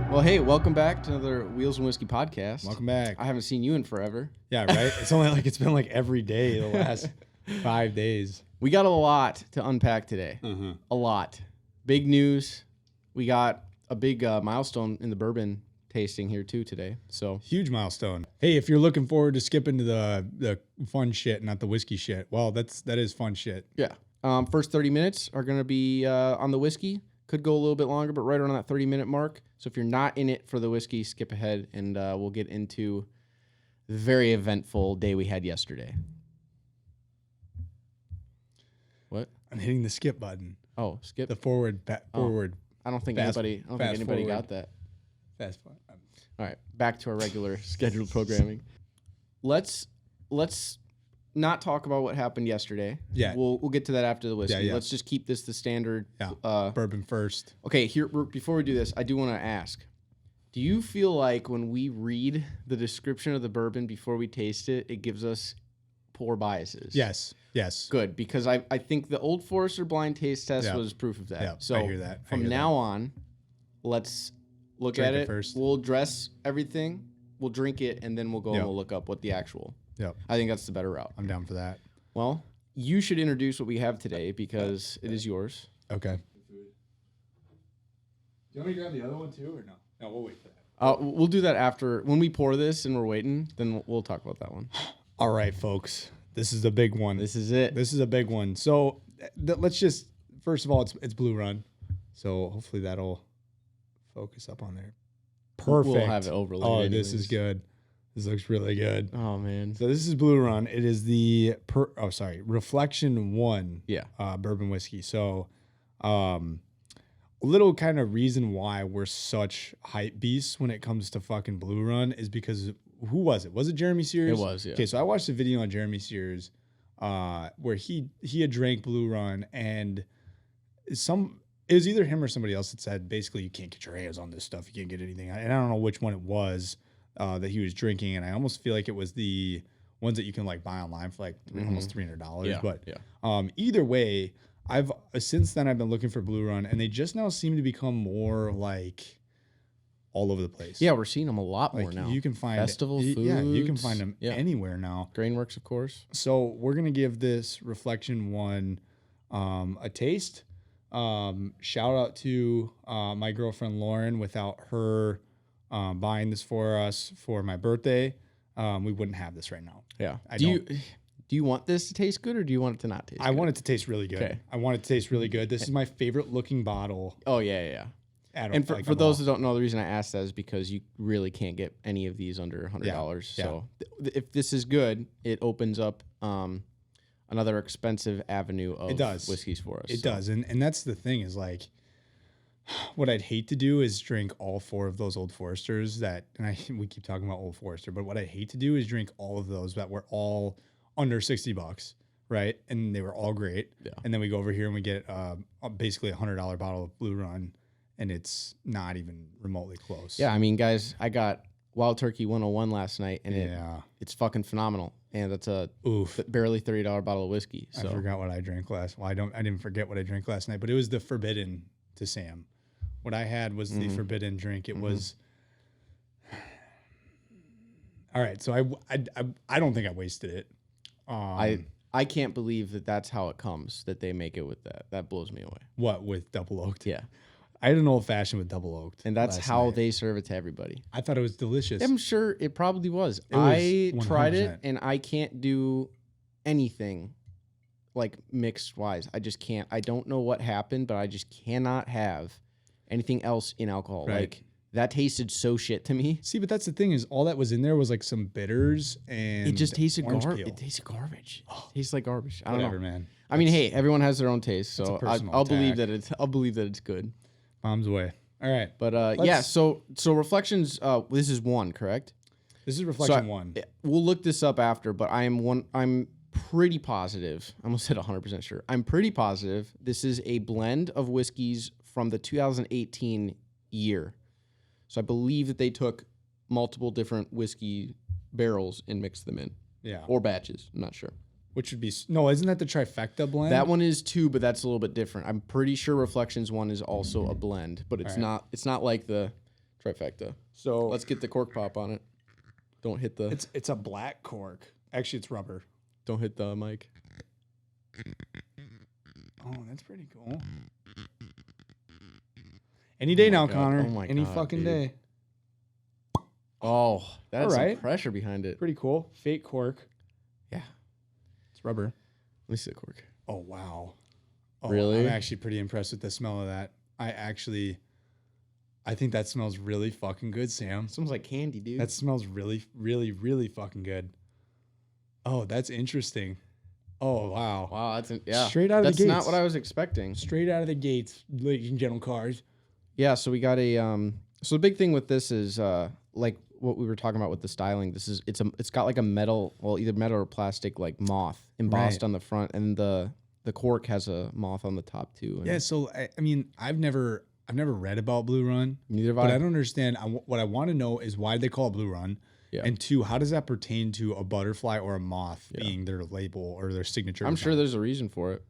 Well, hey, welcome back to another Wheels and Whiskey podcast. Welcome back. I haven't seen you in forever. Yeah, right? It's been like every day the last 5 days. We got a lot to unpack today. A lot. Big news. We got a big milestone in the bourbon tasting here too today. So Huge milestone. Hey, if you're looking forward to skipping to the fun shit, not the whiskey shit, well, that is fun shit. yeah, first 30 minutes are going to be on the whiskey. Could go a little bit longer, but right around that 30-minute mark. So if you're not in it for the whiskey, skip ahead, and we'll get into the very eventful day we had yesterday. What? I'm hitting the skip button. Oh, skip. The forward. I don't think Fast- anybody fast got forward. that. Fast forward. All right, back to our regular scheduled programming. Let's not talk about what happened yesterday. Yeah. We'll get to that after the whiskey. Yeah. Let's just keep this the standard. Yeah. Bourbon first. Okay, here before we do this, I do want to ask: do you feel like when we read the description of the bourbon before we taste it, it gives us poor biases? Yes. Good, because I think the Old Forester blind taste test Yeah. was proof of that. Yeah, So I hear that. I from hear now on, let's look Drink at it it. first. We'll address everything. We'll drink it, and then we'll go Yep. and we'll look up what the actual. Yep. I think that's the better route. I'm down for that. Well, you should introduce what we have today because it is yours. Okay. Do you want me to grab the other one too, or no? No, we'll wait for that. We'll do that after when we pour this and we're waiting. Then we'll talk about that one. All right, folks. This is the big one. This is it. This is a big one. So let's just, first of all, it's Blue Run. So hopefully that'll focus up on there. Perfect. We'll have it overlaid. Oh, this is good. This looks really good. Oh man. So this is Blue Run. It is the Reflection 1 Yeah. bourbon whiskey. So a little kind of reason why we're such hype beasts when it comes to fucking Blue Run is because who was it? Was it Jeremy Sears? It was, yeah. Okay, so I watched a video on Jeremy Sears where he had drank Blue Run, and it was either him or somebody else that said basically you can't get your hands on this stuff. You can't get anything. And I don't know which one it was that he was drinking, and I almost feel like it was the ones that you can like buy online for like almost $300. Yeah, But yeah. Either way, since then I've been looking for Blue Run, and they just now seem to become more like all over the place. Yeah, we're seeing them a lot more Like now. you can find Festival Yeah, you can foods. find them Yeah. anywhere now. Grainworks, of course. So we're gonna give this Reflection 1 a taste. Shout out to my girlfriend Lauren. Without her buying this for us for my birthday, we wouldn't have this right now. Yeah. I Do you want this to taste good or do you want it to not taste I good? want it to taste really good. Okay. I want it to taste really good. This is my favorite looking bottle. Oh, yeah. And for those that don't know, the reason I asked that is because you really can't get any of these under $100. Yeah. So if this is good, it opens up another expensive avenue of whiskeys for us. It does. And that's the thing is like, what I'd hate to do is drink all 4 of those Old Foresters we keep talking about Old Forester, but what I hate to do is drink all of those that were all under $60, right? And they were all great. Yeah. And then we go over here and we get basically $100 bottle of Blue Run, and it's not even remotely close. Yeah, I mean, guys, I got Wild Turkey 101 last night, and it's fucking phenomenal. And that's a barely $30 bottle of whiskey. So I forgot what I drank last. Well, I didn't forget what I drank last night, but it was the Forbidden to Sam. What I had was the Forbidden drink. It was all right. So I don't think I wasted it. I can't believe that that's how it comes, that they make it with that. That blows me away. What, with double oaked? Yeah. I had an old fashioned with double oaked, And that's how night. they serve it to everybody. I thought it was delicious. I'm sure it probably was. It was I tried it 100%. and I can't do anything like mixed wise. I just can't. I don't know what happened, but I just cannot have anything else in alcohol. Right. Like that tasted so shit to me. See, but that's the thing is all that was in there was like some bitters and It just tasted orange garbage. peel. It tasted garbage. It tastes like garbage. I don't Whatever, know, man. I mean, hey, everyone has their own taste, That's a so personal I'll believe attack. that it's. I'll believe that it's good. Bombs away. All right. But yeah, so Reflections. This is 1, correct? This is Reflection So 1. We'll look this up after, but I'm pretty positive. I almost said 100% sure. I'm pretty positive this is a blend of whiskeys from the 2018 year. So I believe that they took multiple different whiskey barrels and mixed them in. Yeah. Or batches. I'm not sure. Which would be no, isn't that the trifecta blend? That one is 2, but that's a little bit different. I'm pretty sure Reflections 1 is also a blend, but it's All right. not. It's not like the Trifecta. So Let's get the cork pop on it. Don't hit the. it's a black cork. Actually, it's rubber. Don't hit the mic. Oh, that's pretty cool. Any day now, God. Connor. Oh my Any God, fucking dude. day. Oh, that's All right. some pressure behind it. Pretty cool. Fake cork. Yeah. It's rubber. Let me see the cork. Oh, wow. Oh, Really? I'm actually pretty impressed with the smell of that. I think that smells really fucking good, Sam. Smells like candy, dude. That smells really, really, really fucking good. Oh, that's interesting. Oh, wow. wow. Yeah. Straight out of the That's not gates. what I was expecting. Straight out of the gates, ladies and gentlemen, cars. Yeah. So we got a. So the big thing with this is like what we were talking about with the styling. It's got like a metal, well, either metal or plastic, like moth embossed Right. on the front, and the cork has a moth on the top too. And Yeah, so I mean, I've never read about Blue Run, Neither have but I. I don't understand. What I want to know is why they call it Blue Run, Yeah. and two, how does that pertain to a butterfly or a moth being their label or their signature? I'm sure design? there's a reason for it.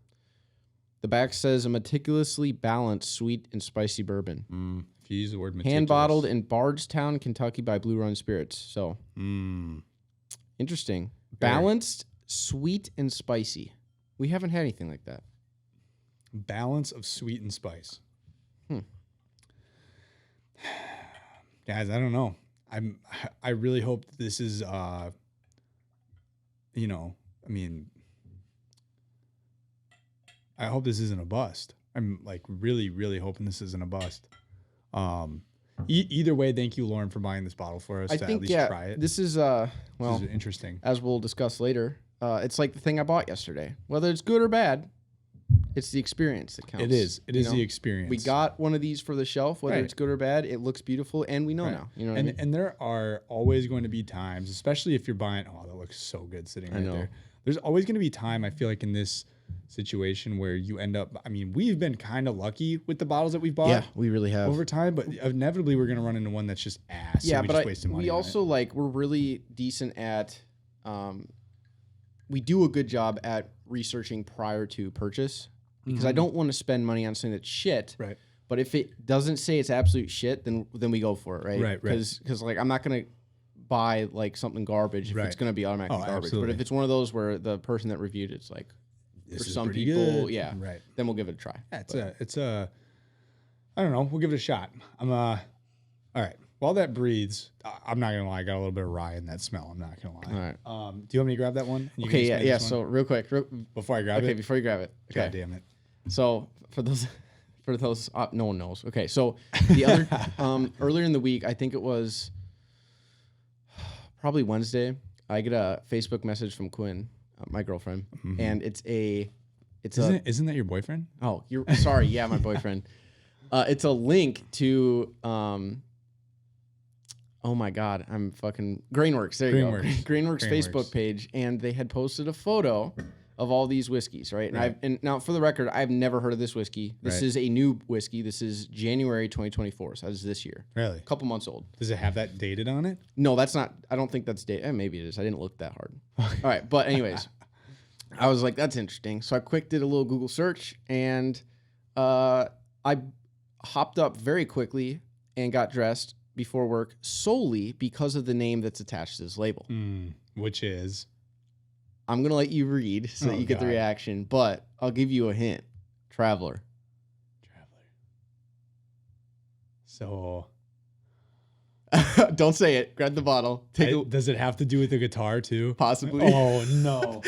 The back says a meticulously balanced, sweet and spicy bourbon, If you use the word meticulous. hand bottled in Bardstown, Kentucky by Blue Run Spirits. So interesting. Balanced, sweet and spicy. We haven't had anything like that. Balance of sweet and spice. Guys, I don't know. I really hope this is you know, I mean, I hope this isn't a bust. I'm like really, really hoping this isn't a bust. Either way, thank you, Lauren, for buying this bottle for us I to think at least yeah. try it. This is This well, is interesting. as we'll discuss later. It's like the thing I bought yesterday. Whether it's good or bad, it's the experience that counts. It is. It you is know? the experience. We got one of these for the shelf. Whether Right. it's good or bad, it looks beautiful, and we know Right. now. You know what I mean? And there are always going to be times, especially if you're buying. Oh, that looks so good sitting right know. there. There's always going to be time. I feel like in this situation where you end up. I mean, we've been kind of lucky with the bottles that we've bought Yeah, we really have. over time, but inevitably we're going to run into one that's just ass. Yeah, and we but just wasted money. we on it. also like we're really decent at. We do a good job at researching prior to purchase because I don't want to spend money on something that's shit. Right. But if it doesn't say it's absolute shit, then we go for it, right? Right, right. Because like I'm not gonna buy like something garbage if Right. it's gonna be automatically Oh, garbage. absolutely. But if it's one of those where the person that reviewed it's like This for is some pretty people, good. yeah, Right. then we'll give it a try. Yeah, it's a. I don't know. We'll give it a shot. All right. While that breathes, I'm not gonna lie. I got a little bit of rye in that smell. I'm not gonna lie. All right. Do you want me to grab that one? And you can Okay, explain yeah. this So one real quick, before I grab okay, it. before you grab it, okay. God damn it. So for those, no one knows. Okay, so the other earlier in the week, I think it was probably Wednesday. I get a Facebook message from Quinn, my girlfriend, and Isn't that your boyfriend? oh, you're sorry, yeah, my boyfriend. It's a link to oh my god, I'm fucking Grainworks. There you go, Grainworks. Grainworks Grainworks. Facebook page, and they had posted a photo of all these whiskeys, right? Right. And now for the record, I've never heard of this whiskey. This Right. is a new whiskey. This is January 2024, so that is this year. Really? A couple months old. Does it have that dated on it? No, that's not. I don't think that's date. Maybe it is. I didn't look that hard. All right, but anyways, I was like, that's interesting. So I quick did a little Google search, and I hopped up very quickly and got dressed before work solely because of the name that's attached to this label. Which is I'm gonna let you read so that Oh, you get the God. reaction, but I'll give you a hint. Traveler. so. Don't say it. Grab the bottle. Take a Does it have to do with the guitar too? possibly. Oh no!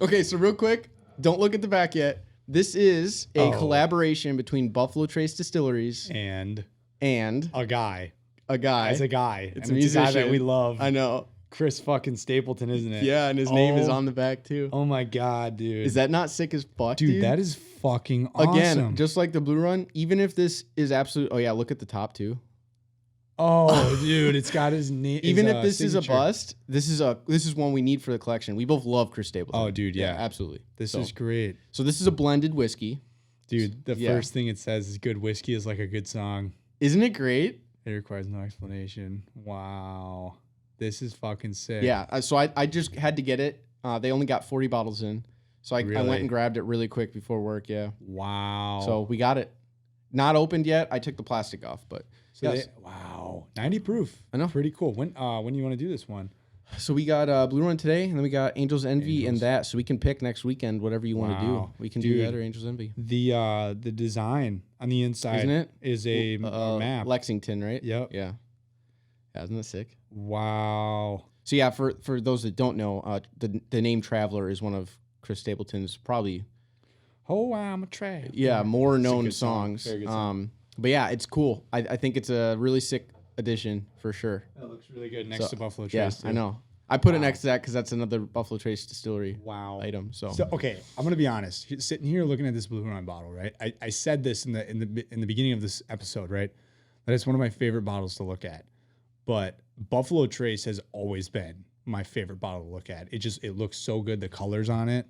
Okay, so real quick, don't look at the back yet. This is a Oh. collaboration between Buffalo Trace Distilleries And and a guy. a guy. As a guy. It's and a it's a guy that musician. we love. I know. Chris fucking Stapleton, isn't it? Yeah, and his name is Oh. on the back too. Oh my god, dude. Is that not sick as fuck, dude? dude? That is fucking awesome. Again, just like the Blue Run, even if this is absolute. Oh yeah, look at the top too. oh, dude, it's got his name. Even if this is a signature. bust, this is one we need for the collection. We both love Chris Stapleton. Oh, dude, yeah. absolutely. This So- is great, So this is a blended whiskey. dude. The Yeah. first thing it says is "Good whiskey is like a good song. Isn't it great? It requires no explanation." Wow, this is fucking sick. Yeah. So I just had to get it. They only got 40 bottles in. So I Really? went and grabbed it really quick before work. Yeah. Wow. So we got it. Not opened yet. I took the plastic off, but So yes. wow, 90 proof. I know. Pretty cool. When do you want to do this one? So we got Blue Run today, and then we got Angel's Envy and that. So we can pick next weekend whatever you want to do. Wow. We can Dude. do that or Angel's Envy. The design on the inside Isn't it? is a map. Lexington, right? Yep. Yeah. Isn't that sick? Wow. So yeah, for those that don't know, the name Traveler is one of Chris Stapleton's probably Oh, I'm a trash. more It's a known good song. songs. Very good song. But yeah, it's cool. I think it's a really sick addition for sure. That looks really good next to Buffalo Trace. Yeah, too. I know. I put it next to that because that's another Buffalo Trace distillery Wow. item. So okay, I'm gonna be honest. Sitting here looking at this Blue Run bottle, right? I said this in the beginning of this episode, right? That it's one of my favorite bottles to look at. But Buffalo Trace has always been my favorite bottle to look at. It looks so good. The colors on it,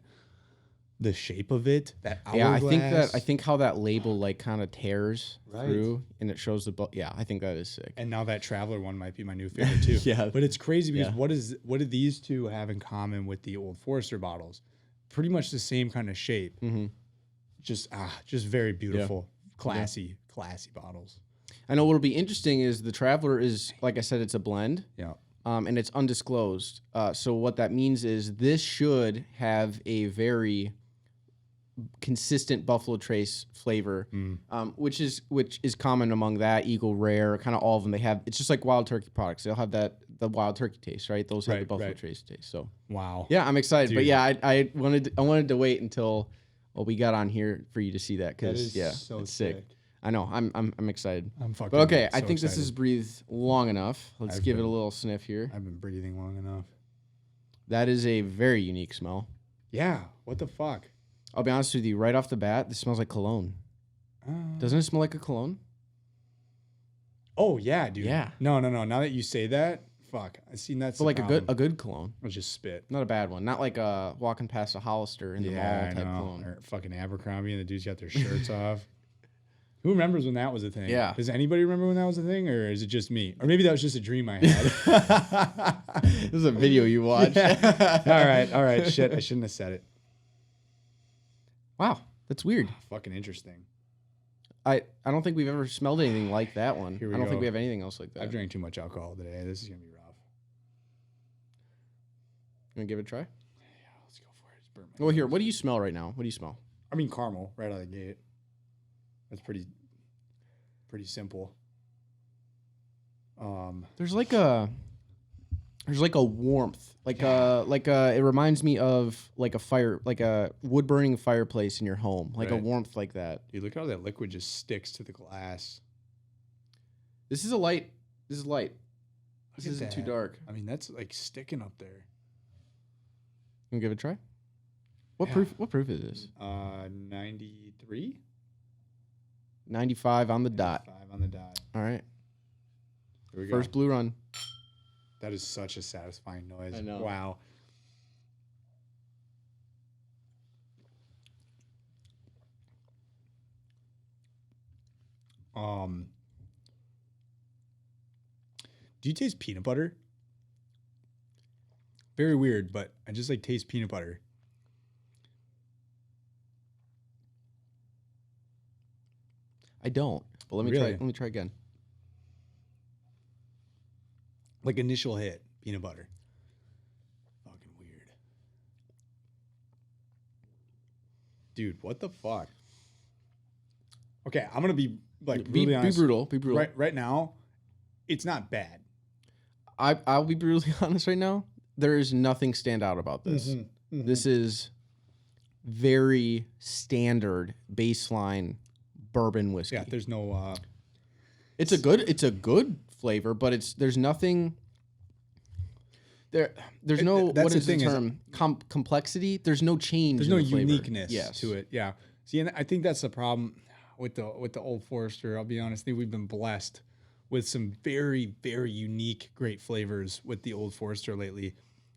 the shape of it, that hourglass. yeah, I think how that label like kind of tears Right. through and it shows the yeah, I think that is sick. And now that Traveler one might be my new favorite too. Yeah. But it's crazy because Yeah. what do these two have in common with the Old Forester bottles? Pretty much the same kind of shape. Mm-hmm. Just very beautiful, classy bottles. I know what'll be interesting is the Traveler is, like I said, it's a blend. Yeah. And it's undisclosed. So what that means is this should have a very consistent Buffalo Trace flavor, which is common among that Eagle Rare, kind of all of them. They have it's just like Wild Turkey products. They'll have the Wild Turkey taste, right? Those have the Right, Buffalo right. Trace taste. So Wow. yeah, I'm excited. But Dude. yeah, I wanted to wait until we got on here for you to see that That because is yeah, so it's sick. I know. I'm excited. I'm fucking. But okay, I so think this excited. has breathed long enough. Let's I've give it been- a little sniff here. I've been breathing long enough. That is a very unique smell. Yeah. What the fuck? I'll be honest with you, right off the bat, this smells like cologne. Doesn't it smell like a cologne? Oh yeah, dude. Yeah. No. Now that you say that, fuck. I seen that. But like a good cologne. I'll just spit. Not a bad one. Not like walking past a Hollister in the mall I type know. cologne. Or fucking Abercrombie and the dudes got their shirts off. Who remembers when that was a thing? Yeah. Does anybody remember when that was a thing, or is it just me? Or maybe that was just a dream I had. This is a video you watched. All right. Shit, I shouldn't have said it. Wow, that's weird. Fucking interesting. I don't think we've ever smelled anything like that one. Here we I don't go. think we have anything else like that. I've drank too much alcohol today. This is gonna be rough. You want to give it a try? Yeah, let's go for it. Just burn my Well, here, nose. what do you smell right now? What do you smell? I mean, caramel right out of the gate. That's pretty simple. There's like a warmth, it reminds me of like a fire, like a wood burning fireplace in your home, like a Right. warmth like that. Dude, look how that liquid just sticks to the glass. This is light. This Look at isn't too that. dark. I mean, that's like sticking up there. You want to give it a try? What Yeah. proof? What proof is this? 93? 95 on the dot. 5 on the dot. All right. Here we go. First Blue Run. That is such a satisfying noise. I know. Wow. Do you taste peanut butter? Very weird, but I just like taste peanut butter. I don't. But let me Really? try. Let me try again. Like initial hit, peanut butter. Fucking weird. Dude, what the fuck? Okay, I'm gonna be like Be brutally honest. brutal. Be brutal. Right now, it's not bad. I'll be brutally honest right now. There is nothing stand out about this. Mm-hmm. This is very standard baseline bourbon whiskey. Yeah, there's no It's a good flavor, but there's nothing there's no that's what the is the thing is- term complexity. There's no change. there's in no the flavor. uniqueness to it. Yeah. See, and I think that's the problem with the Old Forester. I'll be honest, I think we've been blessed with some very, very unique, great flavors with the Old Forester lately.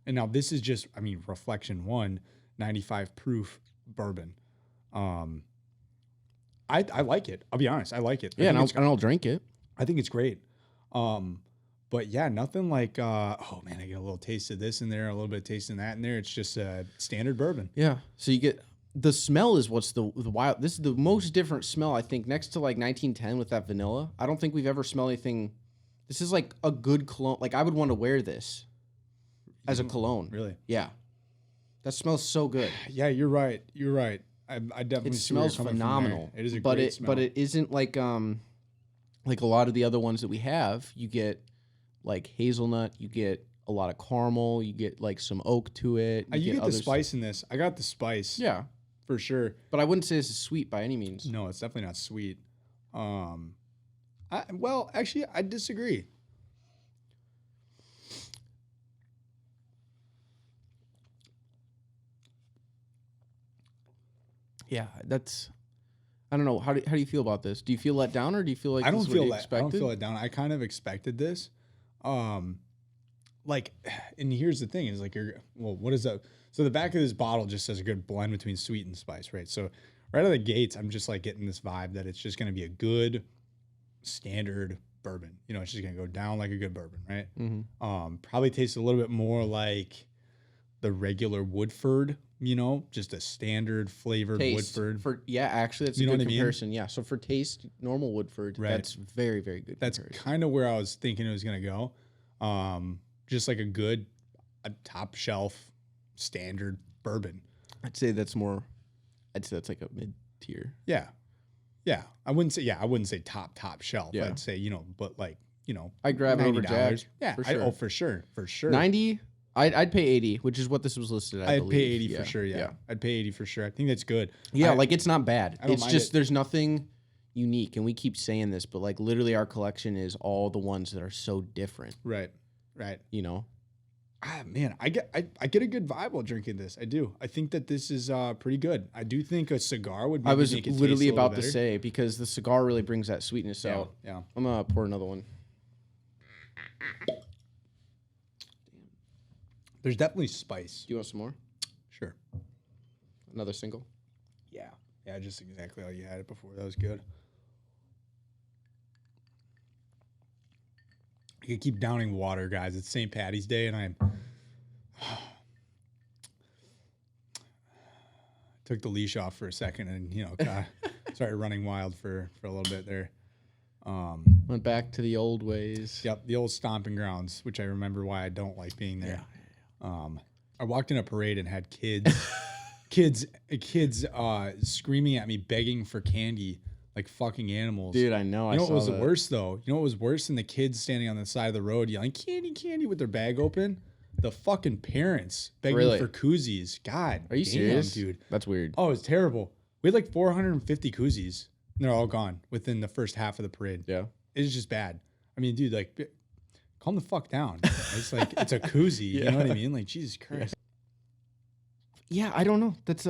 And now this is just, I mean, Reflection 1, 95 proof bourbon. I like it. I'll be honest, I like it. Yeah, and I think I'll drink it. I think it's great. But yeah, nothing like oh man, I get a little taste of this in there, a little bit of taste in that in there. It's just a standard bourbon. Yeah. So you get the smell is what's the wild. This is the most different smell I think next to like 1910 with that vanilla. I don't think we've ever smelled anything This is like a good cologne. Like I would want to wear this as a cologne. Really? Yeah. That smells so good. Yeah, you're right. You're right. I definitely It see where you're smells coming from phenomenal. there. It is a but great it smell. but it isn't like a lot of the other ones that we have. You get like hazelnut, you get a lot of caramel, you get like some oak to it. You get the others. spice in this. I got the spice. Yeah. For sure. But I wouldn't say this is sweet by any means. No, it's definitely not sweet. Well, actually, I disagree. Yeah, that's. I don't know. How do you feel about this? Do you feel let down, or do you feel like I this don't is what feel you that. I expected? don't feel let down. I kind of expected this. Like, and here's the thing: is like what is that? So the back of this bottle just says a good blend between sweet and spice, right? So right out of the gates, I'm just like getting this vibe that it's just going to be a good standard bourbon. You know, it's just going to go down like a good bourbon, right? Mm-hmm. Probably tastes a little bit more like the regular Woodford. You know, just a standard flavored Taste Woodford. actually, that's You a know good what I mean? comparison. Yeah, so for taste, normal Woodford, Right. that's very, very good. That's comparison. kind of where I was thinking it was going to go. Just like a top shelf standard bourbon. I'd say that's like a mid tier. Yeah. Yeah. I wouldn't say top shelf. Yeah. I'd say, but like, I'd grab it over Jack. $90. Yeah. for sure. For sure. For sure. 90. I'd pay 80, which is what this was listed at. I I'd believe. pay 80 for sure. Yeah. I'd pay 80 for sure. I think that's good. Yeah, I- like it's not bad. I don't It's mind just it. there's nothing unique, and we keep saying this, but like literally our collection is all the ones that are so different. Right. Right. You know. Man, I get a good vibe while drinking this. I do. I think that this is pretty good. I do think a cigar would. I maybe was make it taste literally a little about to better. say because the cigar really brings that sweetness Yeah. out. Yeah. I'm gonna pour another one. There's definitely spice. Do you want some more? Sure. Another single? Yeah. Yeah, just exactly how you had it before. That was good. I could keep downing water, guys. It's St. Patty's Day, and I took the leash off for a second and, started running wild for a little bit there. Went back to the old ways. Yep, the old stomping grounds, which I remember why I don't like being there. I walked in a parade and had kids screaming at me, begging for candy like fucking animals. Dude, I know. You know I what saw was that. the worst though? You know what was worse than the kids standing on the side of the road yelling candy, candy with their bag open? The fucking parents begging Really? for koozies. God, Are you damn, serious, dude? That's weird. Oh, it's terrible. We had like 450 koozies. And they're all gone within the first half of the parade. Yeah. It's just bad. I mean, dude, like, calm the fuck down. It's like it's a koozie. You know what I mean? Like, Jesus Christ. Yeah, I don't know. That's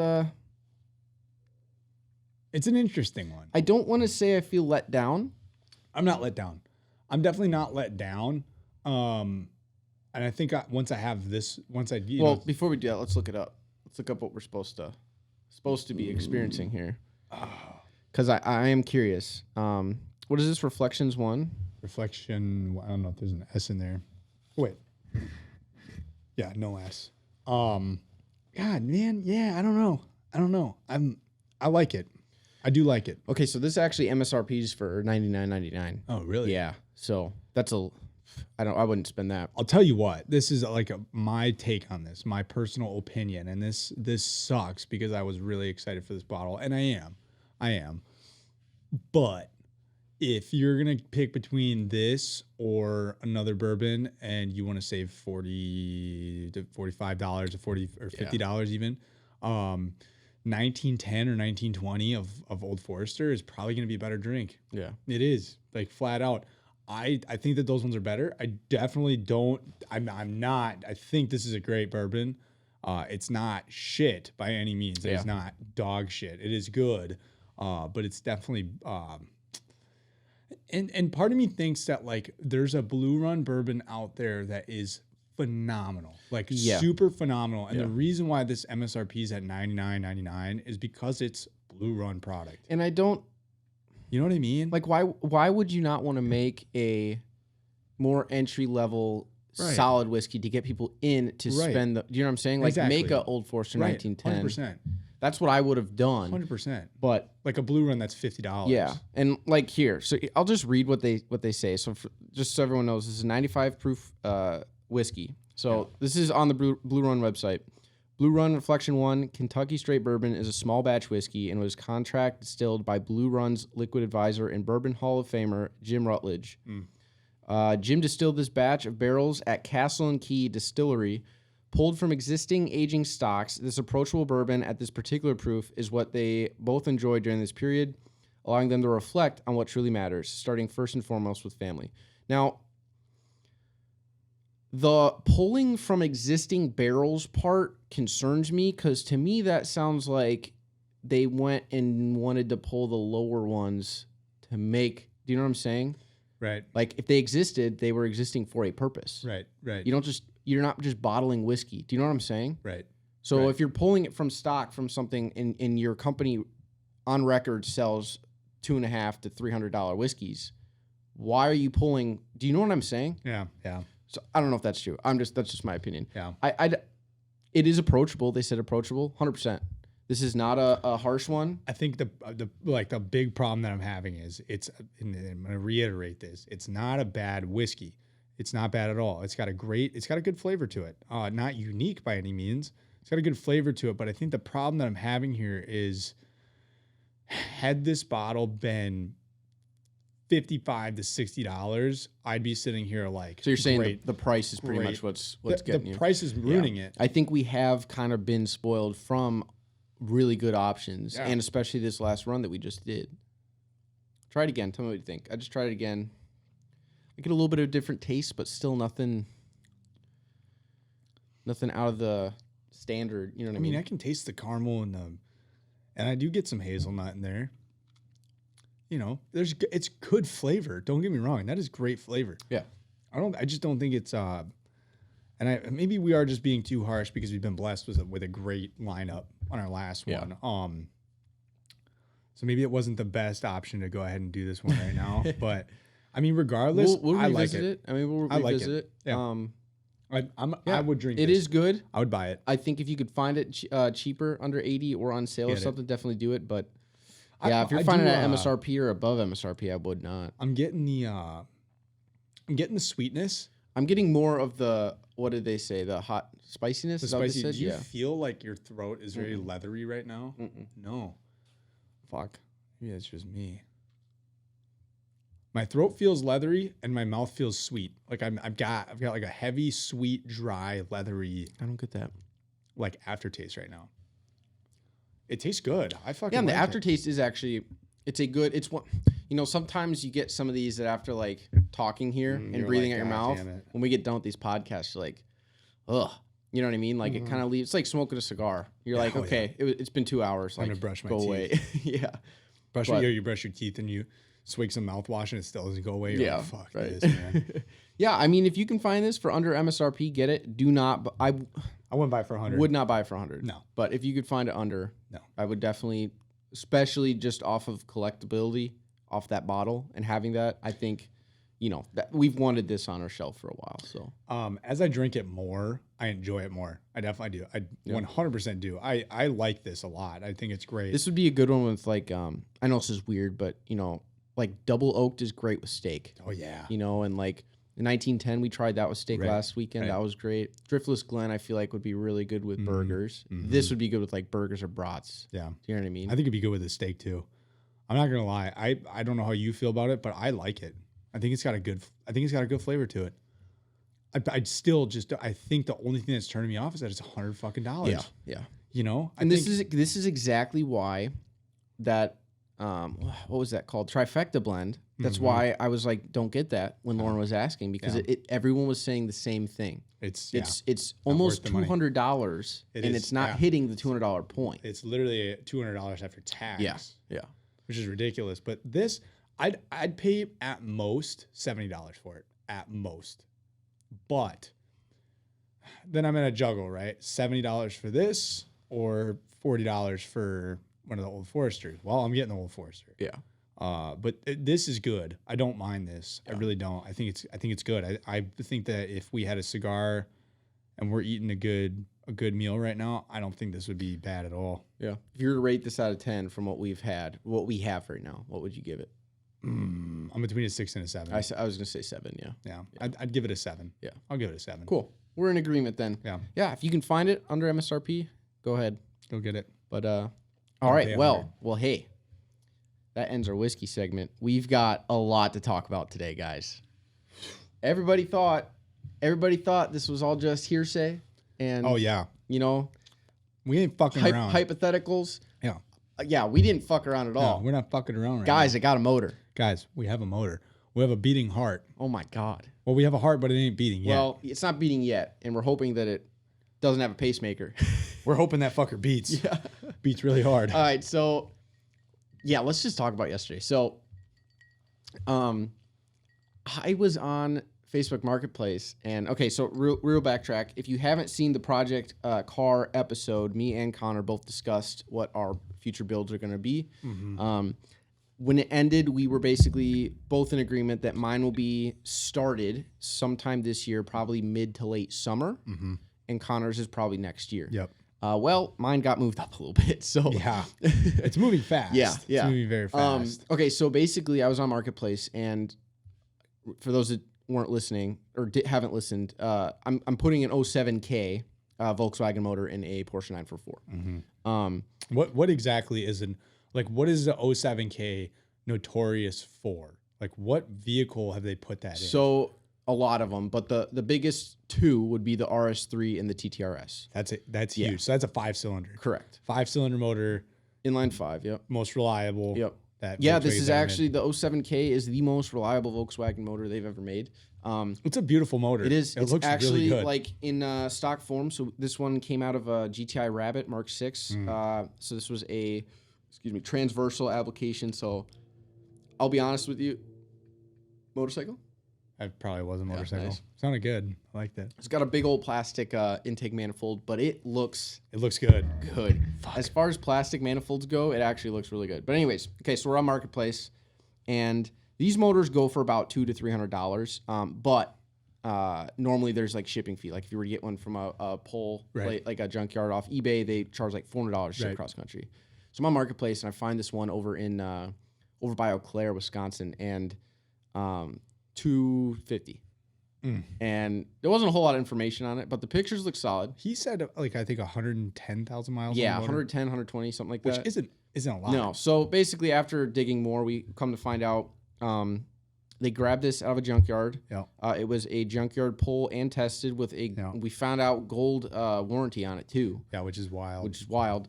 It's an interesting one. I don't want to say I feel let down. I'm not let down. I'm definitely not let down. And I think once I have this, Before we do that, let's look it up. Let's look up what we're supposed to be experiencing here. Because I am curious. What is this? Reflections 1? reflection. I don't know if there's an S in there. Wait. Yeah, no S. God, man. Yeah, I don't know. I like it. I do like it. Okay, so this actually MSRP's for $99.99. Oh, really? Yeah. So that's I wouldn't spend that. I'll tell you what. This is like my take on this, my personal opinion, and this sucks because I was really excited for this bottle, and I am. But if you're gonna pick between this or another bourbon, and you want to save $40 to $45 or $40 or $50 even, 1910 or 1920 of Old Forester is probably gonna be a better drink. Yeah. It is, like, flat out. I think that those ones are better. I definitely don't. I'm not. I think this is a great bourbon. It's not shit by any means. It Yeah. is not dog shit. It is good, but it's definitely. And part of me thinks that, like, there's a Blue Run bourbon out there that is phenomenal, like, super phenomenal. And the reason why this MSRP is at $99.99 is because it's Blue Run product. And I don't. You know what I mean? Like, why would you not want to make a more entry level solid whiskey to get people in to spend the? Do you know what I'm saying? Like, make a Old Forester 1910. 100%. That's what I would have done. 100%. But Like a Blue Run, that's $50. yeah, and like here, so I'll just read what they say. So just so everyone knows, this is 95 proof whiskey. So this is on the Blue Run website. Blue Run Reflection 1 Kentucky Straight Bourbon is a small batch whiskey and was contract distilled by Blue Run's liquid advisor and Bourbon Hall of Famer Jim Rutledge. Jim distilled this batch of barrels at Castle and Key Distillery, pulled from existing aging stocks. This approachable bourbon at this particular proof is what they both enjoyed during this period, allowing them to reflect on what truly matters, starting first and foremost with family. Now, the pulling from existing barrels part concerns me because to me that sounds like they went and wanted to pull the lower ones to make. Do you know what I'm saying? Right. Like if they existed, they were existing for a purpose. Right. You're not just bottling whiskey. Do you know what I'm saying? Right. So Right. if you're pulling it from stock from something in your company on record sells $250 to $300 whiskeys, why are you pulling? Do you know what I'm saying? Yeah. Yeah. So I don't know if that's true. That's just my opinion. Yeah. It is approachable. They said approachable, 100%. This is not a harsh one. I think the big problem that I'm having is and I'm going to reiterate this. It's not a bad whiskey. It's not bad at all. It's got a good flavor to it. Not unique by any means. It's got a good flavor to it. But I think the problem that I'm having here is, had this bottle been $55 to $60, I'd be sitting here like. So you're saying great, the price is pretty much what's getting you. The price is ruining it. I think we have kind of been spoiled from really good options, and especially this last run that we just did. Try it again. Tell me what you think. I just tried it again. I get a little bit of different taste, but still nothing out of the standard. You know what I mean? I can taste the caramel and I do get some hazelnut in there. You know, it's good flavor. Don't get me wrong. That is great flavor. Yeah. I just don't think it's maybe we are just being too harsh because we've been blessed with a great lineup on our last one. So maybe it wasn't the best option to go ahead and do this one right now. But I mean, regardless, we'll I like revisit it. I mean, we'll revisit it. Yeah. I would drink it. It is good. I would buy it. I think if you could find it cheaper, under 80 or on sale or something, definitely do it. But yeah, if you're finding it at MSRP or above MSRP, I would not. I'm getting the sweetness. I'm getting more of the, what did they say? The hot spiciness? The spicy. Do you feel like your throat is very leathery right now? No. Fuck. Maybe that's just me. My throat feels leathery and my mouth feels sweet. Like I've got like a heavy, sweet, dry, leathery. I don't get that. Like aftertaste right now. It tastes good. I fucking yeah. And the like aftertaste is actually, it's one. You know, sometimes you get some of these that after like talking here and breathing out your mouth, when we get done with these podcasts, you're like, ugh. You know what I mean? Like it kind of leaves. It's like smoking a cigar. You're like, okay, it's been 2 hours. Like, I'm gonna brush my go teeth. away. Yeah. You brush your teeth and you swig some mouthwash and it still doesn't go away. You're like, fuck this, man. Yeah, I mean, if you can find this for under MSRP, get it. Do not. I wouldn't buy it for 100. Would not buy it for 100. No. But if you could find it under, no, I would definitely, especially just off of collectability, off that bottle and having that. I think, you know, that we've wanted this on our shelf for a while. So, as I drink it more, I enjoy it more. I definitely do. I 100% do. I like this a lot. I think it's great. This would be a good one with like, I know this is weird, but you know, like double oaked is great with steak. Oh yeah. You know, and like in 1910 we tried that with steak last weekend. That was great. Driftless Glen I feel like would be really good with burgers. This would be good with like burgers or brats. Yeah. Do you know what I mean? I think it'd be good with a steak too. I'm not gonna lie. I don't know how you feel about it, but I like it. I think it's got a good flavor to it. I'd still just, I think the only thing that's turning me off is that it's $100 Yeah. Yeah. You know? This is exactly why that what was that called? Trifecta blend. That's why I was like, don't get that when Lauren was asking, because everyone was saying the same thing. It's almost $200 and it's not hitting the $200 point. It's literally $200 after tax. Yeah. Yeah. Which is ridiculous. But this, I'd pay at most $70 for it. At most. But then I'm in a juggle, right? $70 for this or $40 for one of the Old Foresters. Well, I'm getting the Old Forester. Yeah. But this is good. I don't mind this. I really don't. I think it's good. I think that if we had a cigar and we're eating a good a good meal right now, I don't think this would be bad at all. Yeah. If you were to rate this out of 10 from what we have right now, what would you give it? I'm between a 6 and a 7. I was going to say 7, yeah. Yeah. I'd give it a 7. Yeah. I'll give it a 7. Cool. We're in agreement then. Yeah. Yeah, if you can find it under MSRP, go ahead. Go get it. But all right, well, hey. That ends our whiskey segment. We've got a lot to talk about today, guys. Everybody thought this was all just hearsay and oh yeah, you know, we ain't fucking around. Hypotheticals. Yeah. Yeah, we didn't fuck around at all. We're not fucking around right guys, now. I got a motor. Guys, we have a motor. We have a beating heart. Oh my God. Well, we have a heart, but it ain't beating yet. Well, it's not beating yet, and we're hoping that it doesn't have a pacemaker. We're hoping that fucker beats. Yeah. Beats really hard. All right, so yeah, let's just talk about yesterday. So, I was on Facebook Marketplace, and okay, so real backtrack. If you haven't seen the Project Car episode, me and Connor both discussed what our future builds are going to be. Mm-hmm. When it ended, we were basically both in agreement that mine will be started sometime this year, probably mid to late summer, and Connor's is probably next year. Yep. Well, mine got moved up a little bit, so yeah, it's moving fast. Yeah. It's moving very fast. Okay, so basically, I was on Marketplace, and for those that weren't listening or haven't listened, I'm putting an 07K Volkswagen motor in a Porsche 944. What exactly is what is the 07K notorious for? Like, what vehicle have they put that in? So a lot of them, but the biggest two would be the RS3 and the TTRS. That's it. That's huge. So that's a 5-cylinder. Correct. 5-cylinder motor. Inline 5. Yep. Most reliable. Yep. That yeah, Volkswagen's this is ever actually made. the 07K is the most reliable Volkswagen motor they've ever made. It's a beautiful motor. It is. It It's looks actually really good. like in stock form. So this one came out of a GTI Rabbit Mark 6. So this was a transversal application. So I'll be honest with you, motorcycle. That probably was a motorcycle. nice. Sounded good. I like that. It's got a big old plastic intake manifold, but it looks It looks good. good. As far as plastic manifolds go, it actually looks really good. But anyways, okay, so we're on Marketplace, and these motors go for about $200 to $300. But normally there's like shipping fee. Like if you were to get one from a pole, Right. like a junkyard off eBay, they charge like $400 to ship Right. across country. So I'm on Marketplace, and I find this one over by Eau Claire, Wisconsin, and $250. And there wasn't a whole lot of information on it, but the pictures look solid. He said I think 110,000 miles. Yeah, on the motor, 110, 120, something like which that. isn't a lot. No. So basically, after digging more, we come to find out they grabbed this out of a junkyard. Yeah. It was a junkyard pull and tested with a. Yeah. We found out gold warranty on it too, Yeah, which is wild. which is wild.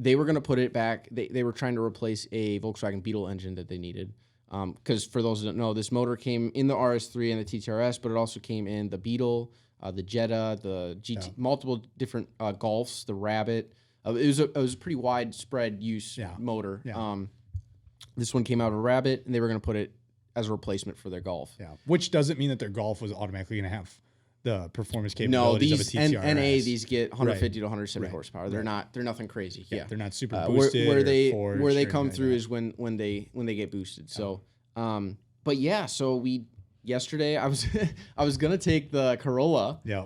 They were gonna put it back. They were trying to replace a Volkswagen Beetle engine that they needed. Because for those that don't know, this motor came in the RS3 and the TTRS, but it also came in the Beetle, the Jetta, the GT, multiple different Golfs, the Rabbit. It was a pretty widespread use motor. Yeah. This one came out of a Rabbit, and they were going to put it as a replacement for their Golf. Yeah, which doesn't mean that their Golf was automatically going to have the performance No, capabilities these of a TTRS. NA these get 150 to 170 Right. horsepower. They're nothing crazy. Yeah, they're not super where, boosted. where or they forged where they or come anything through like is when they get boosted. So, but yeah, so yesterday I was gonna take the Corolla. Yeah,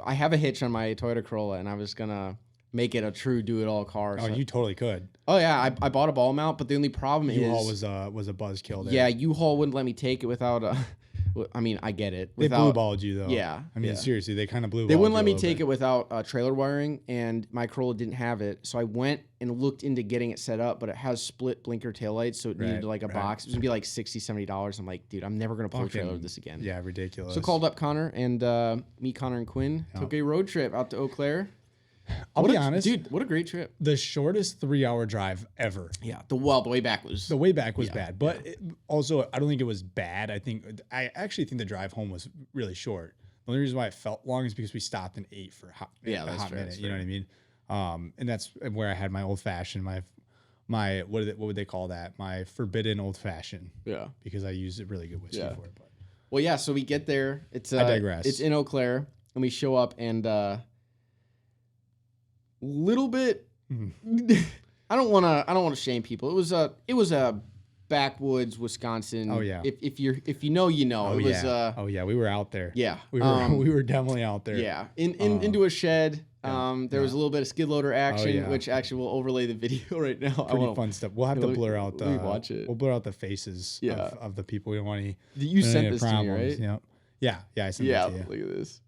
I have a hitch on my Toyota Corolla, and I was gonna make it a true do-it-all car. Oh, So- you totally could. Oh yeah, I bought a ball mount, but the only problem U-Haul is was a buzzkill there. yeah, U-Haul wouldn't let me take it without a. I mean, I get it. They blue balled you though. Yeah, I mean yeah. seriously, they kind of blue. They wouldn't let me take it without trailer wiring, and my Corolla didn't have it. So I went and looked into getting it set up, but it has split blinker taillights, so it needed like a box. It was gonna be like $60, $70. I'm like, dude, I'm never gonna pull a trailer with this again. Yeah, ridiculous. So called up Connor, and me, Connor, and Quinn took a road trip out to Eau Claire. I'll be honest, dude, what a great trip. the shortest 3-hour drive ever. Yeah, the way back was The way back was bad, but also I don't think it was bad. I actually think the drive home was really short. The only reason why it felt long is because we stopped and ate for a hot minute. You know what I mean? And that's where I had my old fashioned, my what would they call that? My forbidden old fashioned. Yeah. Because I used a really good whiskey for it. But Well, yeah. So we get there. It's I digress. It's in Eau Claire, and we show up, and little bit. I don't want to shame people. It was a backwoods Wisconsin. Oh, yeah. If you know, you know. Oh, It was yeah. Oh, yeah. We were out there. yeah. We were definitely out there. Yeah. Into a shed. yeah, There was a little bit of skid loader action, yeah. which actually will overlay the video right now. Pretty fun stuff. We'll have to blur out we watch it. We'll blur out the faces of the people we don't want any. You sent this to me, right? Yeah. I sent it to you. Look at this.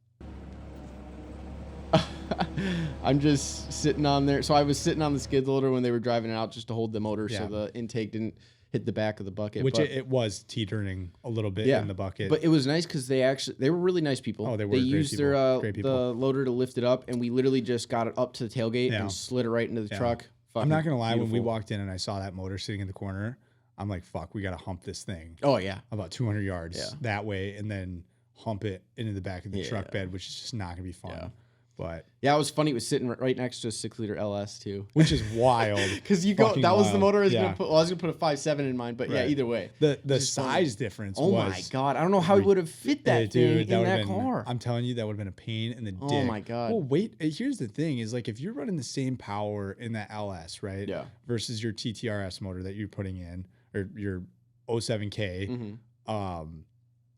I'm just sitting on there. So I was sitting on the skid loader when they were driving it out just to hold the motor so the intake didn't hit the back of the bucket. Which it was teetering a little bit in the bucket. But it was nice because they were really nice people. Oh, they were They great used people. their Great people. the loader to lift it up, and we literally just got it up to the tailgate Yeah. and slid it right into the truck. I'm not gonna lie, when we beautiful. walked in and I saw that motor sitting in the corner, I'm like, fuck, we gotta hump this thing Oh yeah. about 200 yards that way and then hump it into the back of the truck bed, which is just not gonna be fun. Yeah. But Yeah, it was funny. It was sitting right next to a 6-liter LS too. which is wild. Because you go, Fucking that was the wild. motor I was Yeah. gonna put. Well, I was gonna put a 5.7 in mine, but yeah, Right. either way. The just funny. size difference Oh was my god, I don't know how he would have fit that thing in would've that been, car. I'm telling you, that would have been a pain in the dick. Oh my God. Well, wait. Here's the thing: is like if you're running the same power in that LS, right? Yeah. Versus your TTRS motor that you're putting in, or your 07K. Mhm.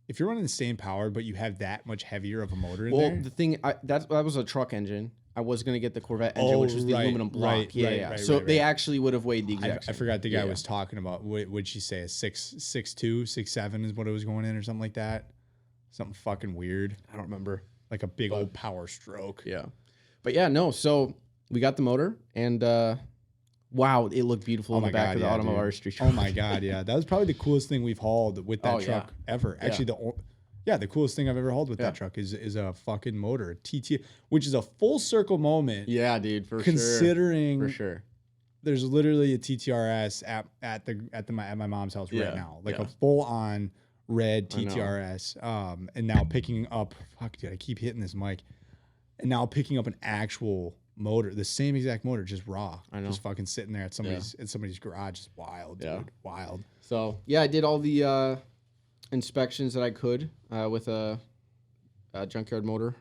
If you're running the same power, but you have that much heavier of a motor in Well, there, the thing that was a truck engine. I was gonna get the Corvette engine, which was the right, aluminum block. right, Yeah. right, So right, they right. actually would have weighed the exact I same. forgot the guy Yeah. was talking about. What'd she say? A 6'2", 6'7" is what it was going in, or something like that. Something fucking weird, I don't remember. like a big old power stroke. Yeah. But yeah, no. So we got the motor, and wow, it looked beautiful in the back of the Automotive Artistry truck. Oh my god, yeah, that was probably the coolest thing we've hauled with that Oh, yeah. truck ever. Actually, the coolest thing I've ever hauled with that truck is a fucking motor, a TT, which is a full circle moment. Yeah, dude, for Considering sure. For sure. there's literally a TTRS at my mom's house Yeah, right now, like yeah. a full on red I know. TTRS. And now picking up, fuck, dude, I keep hitting this mic, and now picking up an actual motor, the same exact motor, just raw. I know. Just fucking sitting there at somebody's garage. It's wild, dude. Yeah. Wild. So yeah, I did all the inspections that I could with a junkyard motor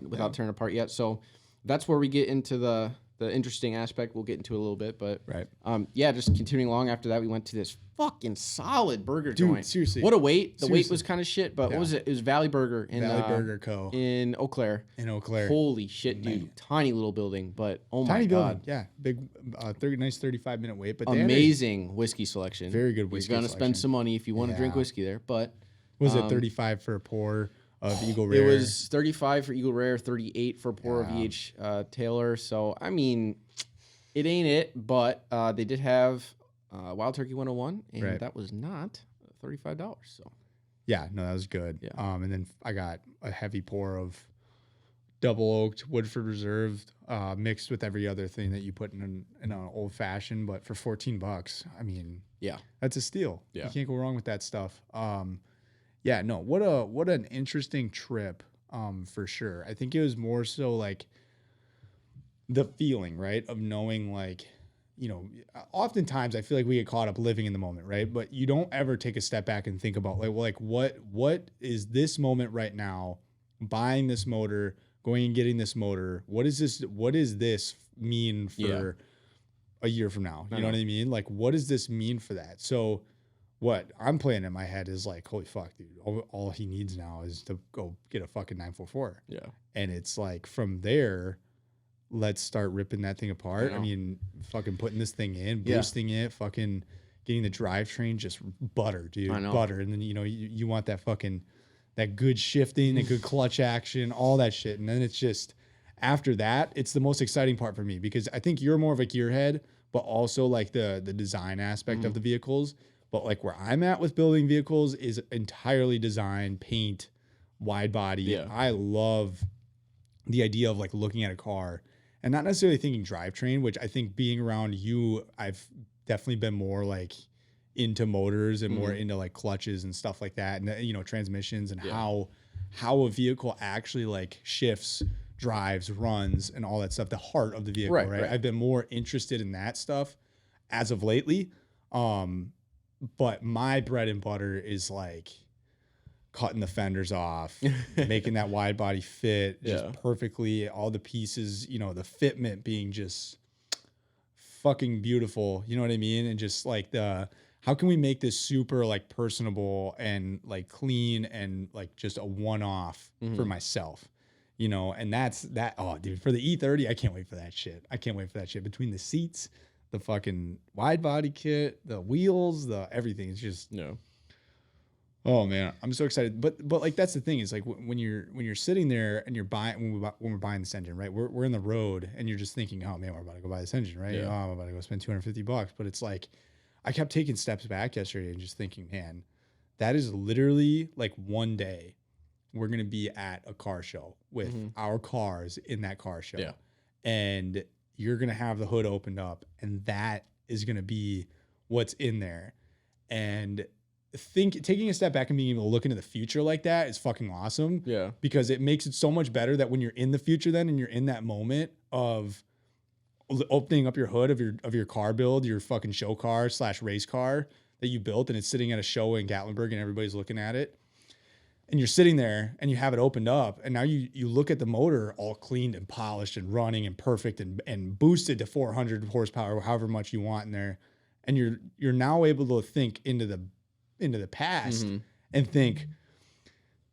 without tearing apart yet. So that's where we get into the interesting aspect. We'll get into it a little bit, but Right. yeah, just continuing along after that, we went to this fucking solid burger joint. seriously. What a wait! The wait Seriously. was kind of shit, but Yeah. what was it? It was Valley Burger in Valley Burger Co. in Eau Claire. in Eau Claire. Holy shit, dude! Man. Tiny little building, but oh Tiny my building. god, Yeah. Big, nice 35-minute wait. But they had amazing whiskey selection. Very good whiskey You're gonna selection. spend some money if you want to drink Yeah. whiskey there, but was it 35 for a pour of Eagle Rare? it was 35 for Eagle Rare, 38 for pour of EH Taylor. So I mean, it ain't it, but they did have Wild Turkey 101, and Right. that was not $35. So Yeah, no, that was good. Yeah. And then I got a heavy pour of double oaked Woodford Reserve, mixed with every other thing that you put in an old fashioned, but for $14. I mean, yeah, that's a steal. Yeah. You can't go wrong with that stuff. Yeah, no, what an interesting trip, for sure. I think it was more so like the feeling, right, of knowing, like, you know, oftentimes I feel like we get caught up living in the moment, right? But you don't ever take a step back and think about what is this moment right now, buying this motor, going and getting this motor. What does this mean for a year from now? You know what I mean? Like, what does this mean for that? So what I'm playing in my head is like, holy fuck, dude, all he needs now is to go get a fucking 944. yeah, And it's like, from there, let's start ripping that thing apart. I I know. mean, fucking putting this thing in, Yeah. boosting it, fucking getting the drivetrain just butter, dude. I know. Butter. And then, you know, you want that fucking, that good shifting, that good clutch action, all that shit. And then it's just, after that, it's the most exciting part for me, because I think you're more of a gearhead, but also like the design aspect of the vehicles. But like where I'm at with building vehicles is entirely design, paint, wide body. Yeah. I love the idea of like looking at a car and not necessarily thinking drivetrain, which I think being around you, I've definitely been more like into motors and more into like clutches and stuff like that. And, you know, transmissions and how a vehicle actually like shifts, drives, runs, and all that stuff, the heart of the vehicle, right? I've been more interested in that stuff as of lately. But my bread and butter is like cutting the fenders off, making that wide body fit just perfectly, all the pieces, you know, the fitment being just fucking beautiful, you know what I mean? And just like how can we make this super like personable and like clean and like just a one-off for myself, you know? And that's that. Oh, dude, for the E30, I can't wait for that shit. I can't wait for that shit. Between the seats, the fucking wide body kit, the wheels, the everything. It's just No. oh man, I'm so excited. But like that's the thing is like when you're sitting there and you're buying when we're buying this engine, right? We're in the road and you're just thinking, oh man, we're about to go buy this engine, right? Yeah. Oh, I'm about to go spend $250. But it's like I kept taking steps back yesterday and just thinking, man, that is literally like one day we're gonna be at a car show with our cars in that car show. Yeah. And you're gonna have the hood opened up, and that is gonna be what's in there. And taking a step back and being able to look into the future like that is fucking awesome. Yeah. Because it makes it so much better that when you're in the future then and you're in that moment of opening up your hood of your car build, your fucking show car / race car that you built, and it's sitting at a show in Gatlinburg and everybody's looking at it. And you're sitting there and you have it opened up, and now you look at the motor all cleaned and polished and running and perfect and boosted to 400 horsepower, however much you want in there. And you're now able to think into the past and think,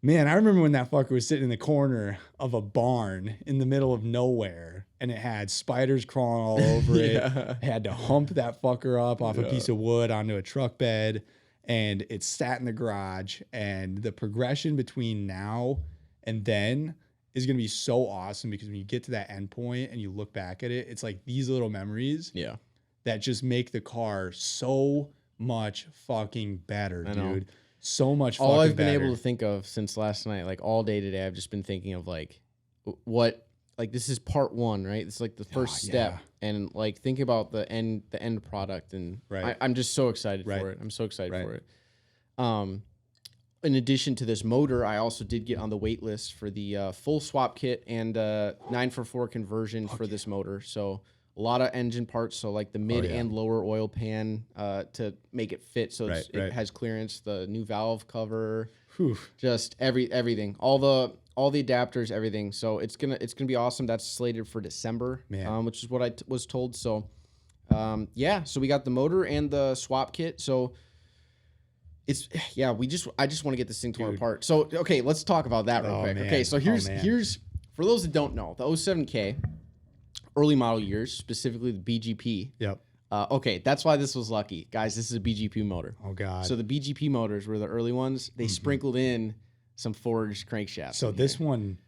man, I remember when that fucker was sitting in the corner of a barn in the middle of nowhere and it had spiders crawling all over it. I had to hump that fucker up off a piece of wood onto a truck bed, and it sat in the garage. And the progression between now and then is going to be so awesome, because when you get to that end point and you look back at it, it's like these little memories that just make the car so much fucking better, dude. So much fucking better. All I've been able to think of since last night, like all day today, I've just been thinking of like what, like this is part one, right? It's like the first step, and like think about the end product, and I'm just so excited for it. I'm so excited for it. In addition to this motor, I also did get on the wait list for the full swap kit and 944 conversion for this motor. So a lot of engine parts, so like the mid and lower oil pan to make it fit, so it has clearance. The new valve cover, just everything, all the adapters, everything. So it's gonna be awesome. That's slated for December, which is what I was told. So so we got the motor and the swap kit. So it's I just want to get this thing torn apart. So okay, let's talk about that real quick. Man. Okay, so here's for those that don't know, the 07K. Early model years, specifically the BGP. Yep. Okay, that's why this was lucky. Guys, this is a BGP motor. Oh, God. So the BGP motors were the early ones. They sprinkled in some forged crankshafts. So this one...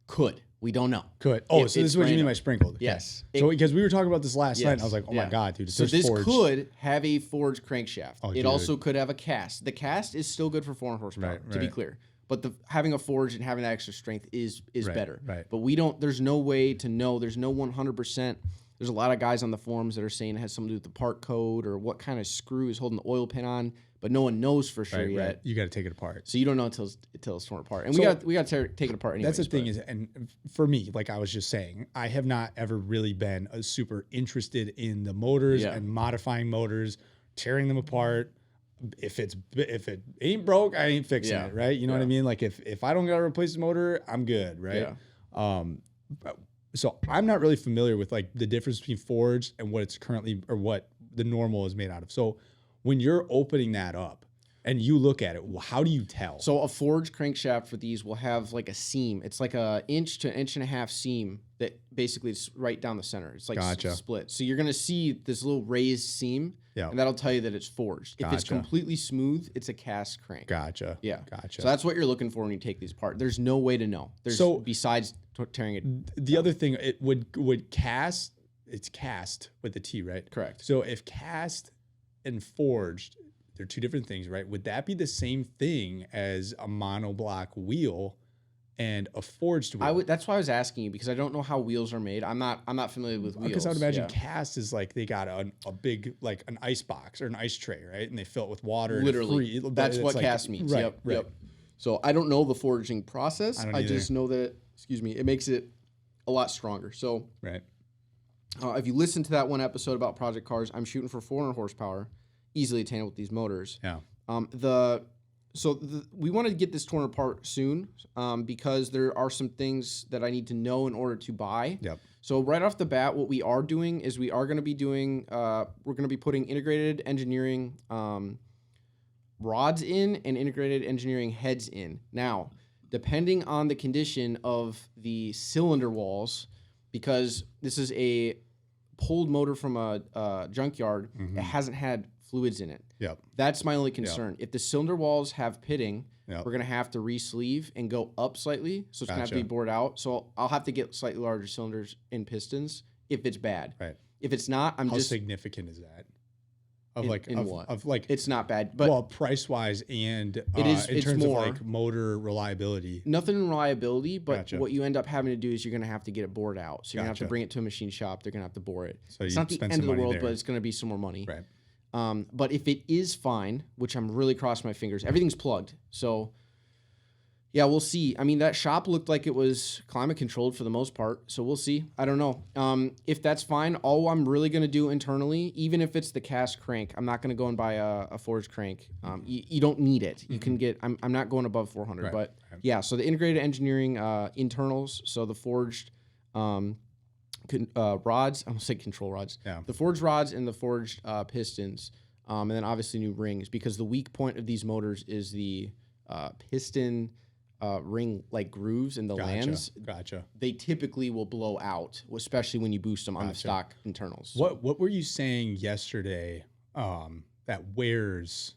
Could. We don't know. Could. Oh, so this is what you mean by sprinkled. Okay. Yes. So because we were talking about this last night, and I was like, oh, my God, dude. So this could have a forged crankchaft. Oh, it also could have a cast. The cast is still good for 400 horsepower, to be clear. But having a forge and having that extra strength is better. Right. But we don't. There's no way to know. There's no 100%. There's a lot of guys on the forums that are saying it has something to do with the part code or what kind of screw is holding the oil pin on. But no one knows for sure yet. Right. You got to take it apart. So you don't know until it's torn apart. And we got to take it apart anyway. That's the thing is, and for me, like I was just saying, I have not ever really been super interested in the motors and modifying motors, tearing them apart. If it ain't broke, I ain't fixing it, right? You know what I mean? Like if I don't gotta replace the motor, I'm good, right? Yeah. So I'm not really familiar with like the difference between forged and what it's currently or what the normal is made out of. So when you're opening that up and you look at it, how do you tell? So a forged crankshaft for these will have like a seam. It's like a inch to inch and a half seam that basically is right down the center. It's like split. So you're gonna see this little raised seam. Yeah. And that'll tell you that it's forged. If it's completely smooth, it's a cast crank. Gotcha. Yeah. Gotcha. So that's what you're looking for when you take these apart. There's no way to know. Besides tearing it. The other thing, it would cast. It's cast with the T, right? Correct. So if cast and forged, they're two different things, right? Would that be the same thing as a monoblock wheel and a forged wheel? That's why I was asking you, because I don't know how wheels are made. I'm not familiar with wheels. Because I would imagine cast is like they got a big like an ice box or an ice tray, right? And they fill it with water. Literally, that's what cast means. Right, Yep. So I don't know the forging process. I just know that it makes it a lot stronger. So if you listen to that one episode about Project Cars, I'm shooting for 400 horsepower, easily attainable with these motors. Yeah. So we want to get this torn apart soon, because there are some things that I need to know in order to buy. Yep. So right off the bat, what we are doing is we are going to be doing, we're going to be putting integrated engineering rods in and integrated engineering heads in. Now, depending on the condition of the cylinder walls, because this is a pulled motor from a junkyard, it hasn't had fluids in it. Yep. That's my only concern. If the cylinder walls have pitting, Yep. we're going to have to re-sleeve and go up slightly. So it's going to have to be Gotcha. bored out. So I'll have to get slightly larger cylinders and pistons if it's bad. Right. If it's not, I'm How just, significant is that? Of In- like in of, what? of like it's not bad. But well, price wise and is- in it's terms more. of like motor reliability. nothing in reliability, but Gotcha. what you end up having to do is you're going to have to get it bored out. So you're going to have to Gotcha. bring it to a machine shop. They're going to have to bore it. So It's you not the spend end of some the money world, there. but it's going to be some more money. Right. But if it is fine, which I'm really crossing my fingers, everything's plugged. So, yeah, we'll see. I mean, that shop looked like it was climate controlled for the most part. So we'll see. I don't know. If that's fine, all I'm really going to do internally, even if it's the cast crank, I'm not going to go and buy a forged crank. You don't need it. You can get, I'm not going above 400. Right, But right. yeah, so the integrated engineering internals, so the forged rods, I'm going to say control rods. Yeah. The forged rods and the forged pistons, and then obviously new rings, because the weak point of these motors is the piston ring like grooves and the lands. Gotcha. They typically will blow out, especially when you boost them on the Gotcha. stock internals. What were you saying yesterday? That wears.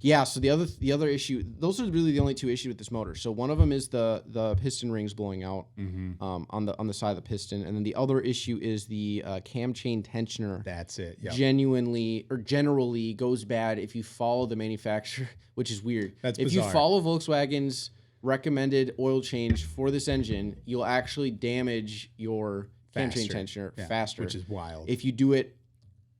Yeah, so the other issue, those are really the only two issues with this motor. So one of them is the piston rings blowing out on the side of the piston, and then the other issue is the cam chain tensioner. That's it. Yeah. Generally goes bad if you follow the manufacturer, which is weird. That's if you bizarre. follow Volkswagen's recommended oil change for this engine, you'll actually damage your cam chain tensioner faster, which is wild. if you do it.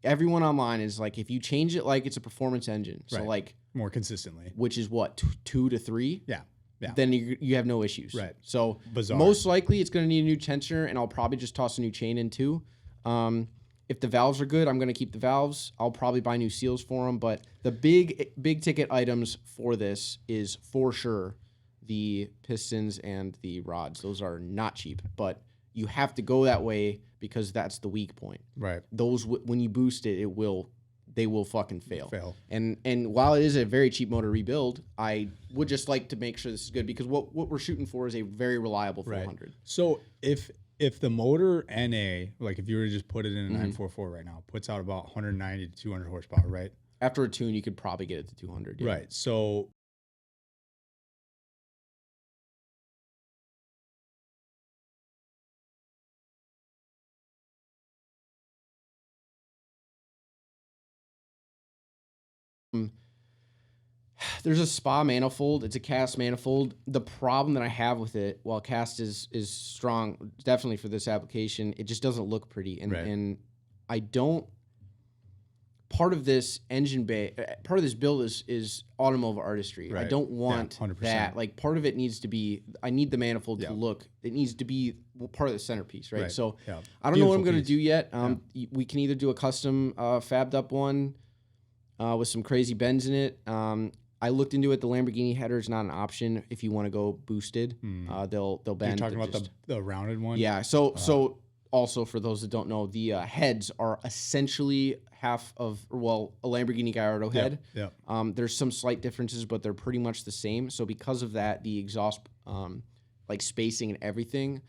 Everyone online is like, if you change it like it's a performance engine, so Right. like, More consistently. which is what, 2 to 3, Yeah. Yeah. then you have no issues. Right. So Bizarre. most likely it's going to need a new tensioner, and I'll probably just toss a new chain in too. If the valves are good, I'm going to keep the valves. I'll probably buy new seals for them. But the big ticket items for this is for sure the pistons and the rods. Those are not cheap, but you have to go that way because that's the weak point. Right. Those when you boost it, they will fucking fail. Fail. And while it is a very cheap motor to rebuild, I would just like to make sure this is good, because what we're shooting for is a very reliable 400. So if the motor NA, like if you were to just put it in a 944 right now, puts out about 190 to 200 horsepower, right? After a tune, you could probably get it to 200. Yeah. Right. So There's a spa manifold. It's a cast manifold. The problem that I have with it, while cast is strong, definitely for this application, it just doesn't look pretty. And Right. and I don't. Part of this engine bay, part of this build is automotive artistry. I Right. don't Yeah, want 100%. that. Like, part of it needs to be. I need the manifold Yeah. to look. It needs to be part of the centerpiece, right? Right. So Yeah. I don't know what I'm Beautiful going to piece. do yet. We can either do a custom fabbed up one with some crazy bends in it. I looked into it. The Lamborghini header is not an option if you want to go boosted. They'll You're bend. talking They're about just- the rounded one? yeah. So also for those that don't know, the heads are essentially half of a Lamborghini Gallardo head. Yep. There's some slight differences, but they're pretty much the same. So because of that, the exhaust like spacing and everything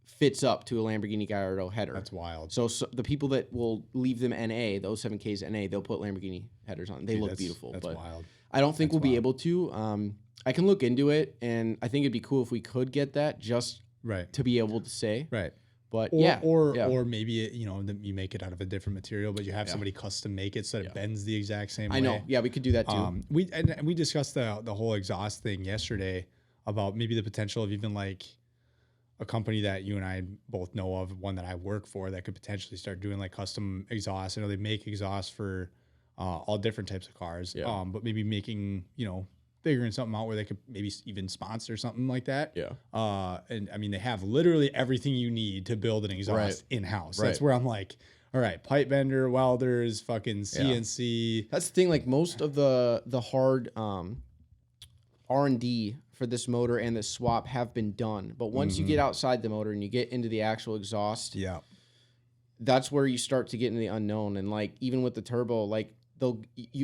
fits up to a Lamborghini Gallardo header. That's wild. So the people that will leave them NA, those 7Ks NA, they'll put Lamborghini headers on. They Dude, look that's- beautiful. That's But wild. I don't think That's we'll be wild. able to. I can look into it, and I think it'd be cool if we could get that just Right. to be able to say. Right. But Or, yeah. or maybe you make it out of a different material, but you have somebody custom make it so that it bends the exact same way. I know. Yeah, we could do that too. We discussed the whole exhaust thing yesterday about maybe the potential of even like a company that you and I both know of, one that I work for, that could potentially start doing like custom exhaust. I know they make exhaust for all different types of cars, Yeah. but maybe making, figuring something out where they could maybe even sponsor something like that. Yeah. And I mean, they have literally everything you need to build an exhaust Right. in-house. Right. That's where I'm like, all right, pipe bender, welders, fucking CNC. That's the thing. Like most of the hard R&D for this motor and this swap have been done. But once you get outside the motor and you get into the actual exhaust, Yeah. that's where you start to get into the unknown. And like even with the turbo, like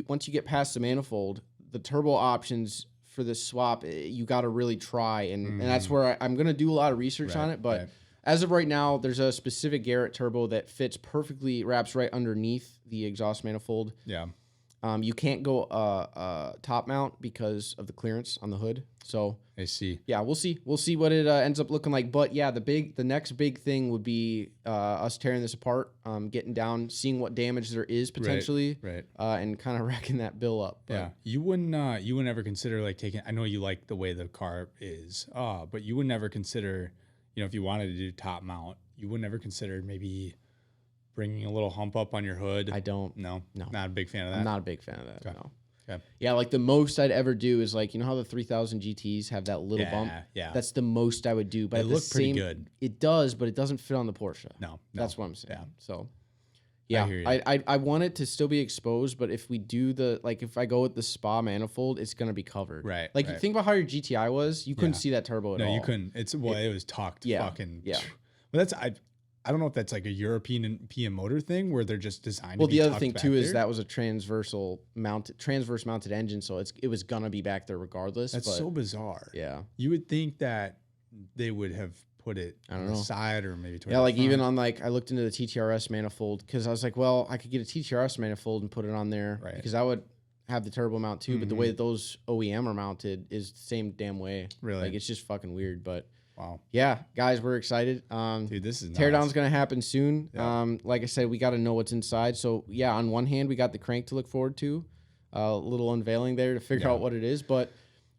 once you get past the manifold, the turbo options for this swap, you got to really try. And that's where I'm going to do a lot of research on it. But as of right now, there's a specific Garrett turbo that fits perfectly, wraps right underneath the exhaust manifold. Yeah. You can't go top mount because of the clearance on the hood. So I see. yeah, we'll see. We'll see what it ends up looking like. But yeah, the next big thing would be us tearing this apart, getting down, seeing what damage there is potentially, Right. And kind of racking that bill up. But Yeah, you wouldn't ever consider like taking. I know you like the way the car is, but you would never consider, if you wanted to do top mount, you would never consider maybe bringing a little hump up on your hood. I don't. No, No. not a big fan of that. I'm not a big fan of that. Okay. No. Okay. Yeah, like the most I'd ever do is like, how the 3000 GTs have that little bump? Yeah. That's the most I would do. But They at the look pretty same, good. It does, but it doesn't fit on the Porsche. No. That's what I'm saying. Yeah. So, yeah, hear you. I want it to still be exposed, but if we do if I go with the spa manifold, it's gonna be covered. Right, Like, right. think about how your GTI was. You couldn't Yeah. see that turbo at all. No, you couldn't. It was tucked. Yeah, Fucking. yeah. But I don't know if that's like a European and PM motor thing where they're just designed. Well, to be the other tucked thing back too is there. that was a transverse mounted engine, so it was gonna be back there regardless. That's but, so bizarre. yeah. You would think that they would have put it I don't on the know. side or maybe towards Yeah, the like even front. on I looked into the TTRS manifold because I was like, well, I could get a TTRS manifold and put it on there Right. because I would have the turbo mount too. But the way that those OEM are mounted is the same damn way. Really? Like it's just fucking weird. But Wow. yeah, guys, we're excited. Dude, this is Teardown's nuts. gonna happen soon. Yeah. Like I said, we got to know what's inside. So yeah, on one hand, we got the crank to look forward to, a little unveiling there to figure Yeah. out what it is. But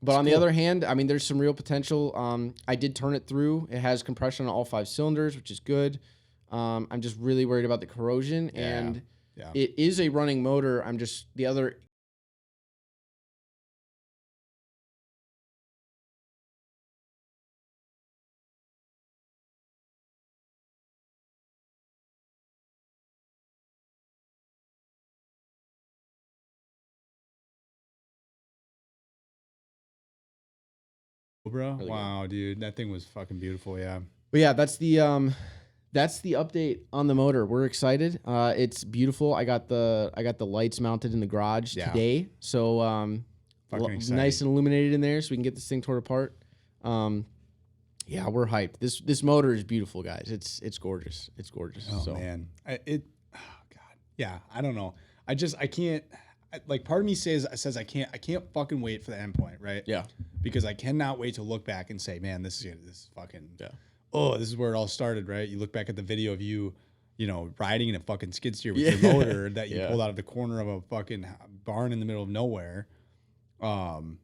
on the other hand, I mean, there's some real potential. I did turn it through. It has compression on all 5 cylinders, which is good. I'm just really worried about the corrosion, and Yeah. it is a running motor. I'm just the other. Bro. Really good. Wow, dude. That thing was fucking beautiful. Yeah. But yeah, that's the update on the motor. We're excited. It's beautiful. I got the lights mounted in the garage Yeah. today, so Fucking exciting. nice and illuminated in there, so we can get this thing torn apart. Yeah, we're hyped. This motor is beautiful, guys. It's gorgeous. It's gorgeous. Oh so man. Oh God. Yeah. I don't know. I can't. Like part of me says I can't fucking wait for the endpoint, right? yeah, Because I cannot wait to look back and say, man, this is fucking. Yeah. Oh, this is where it all started, right? You look back at the video of you riding in a fucking skid steer with your motor that you Yeah. pulled out of the corner of a fucking barn in the middle of nowhere. And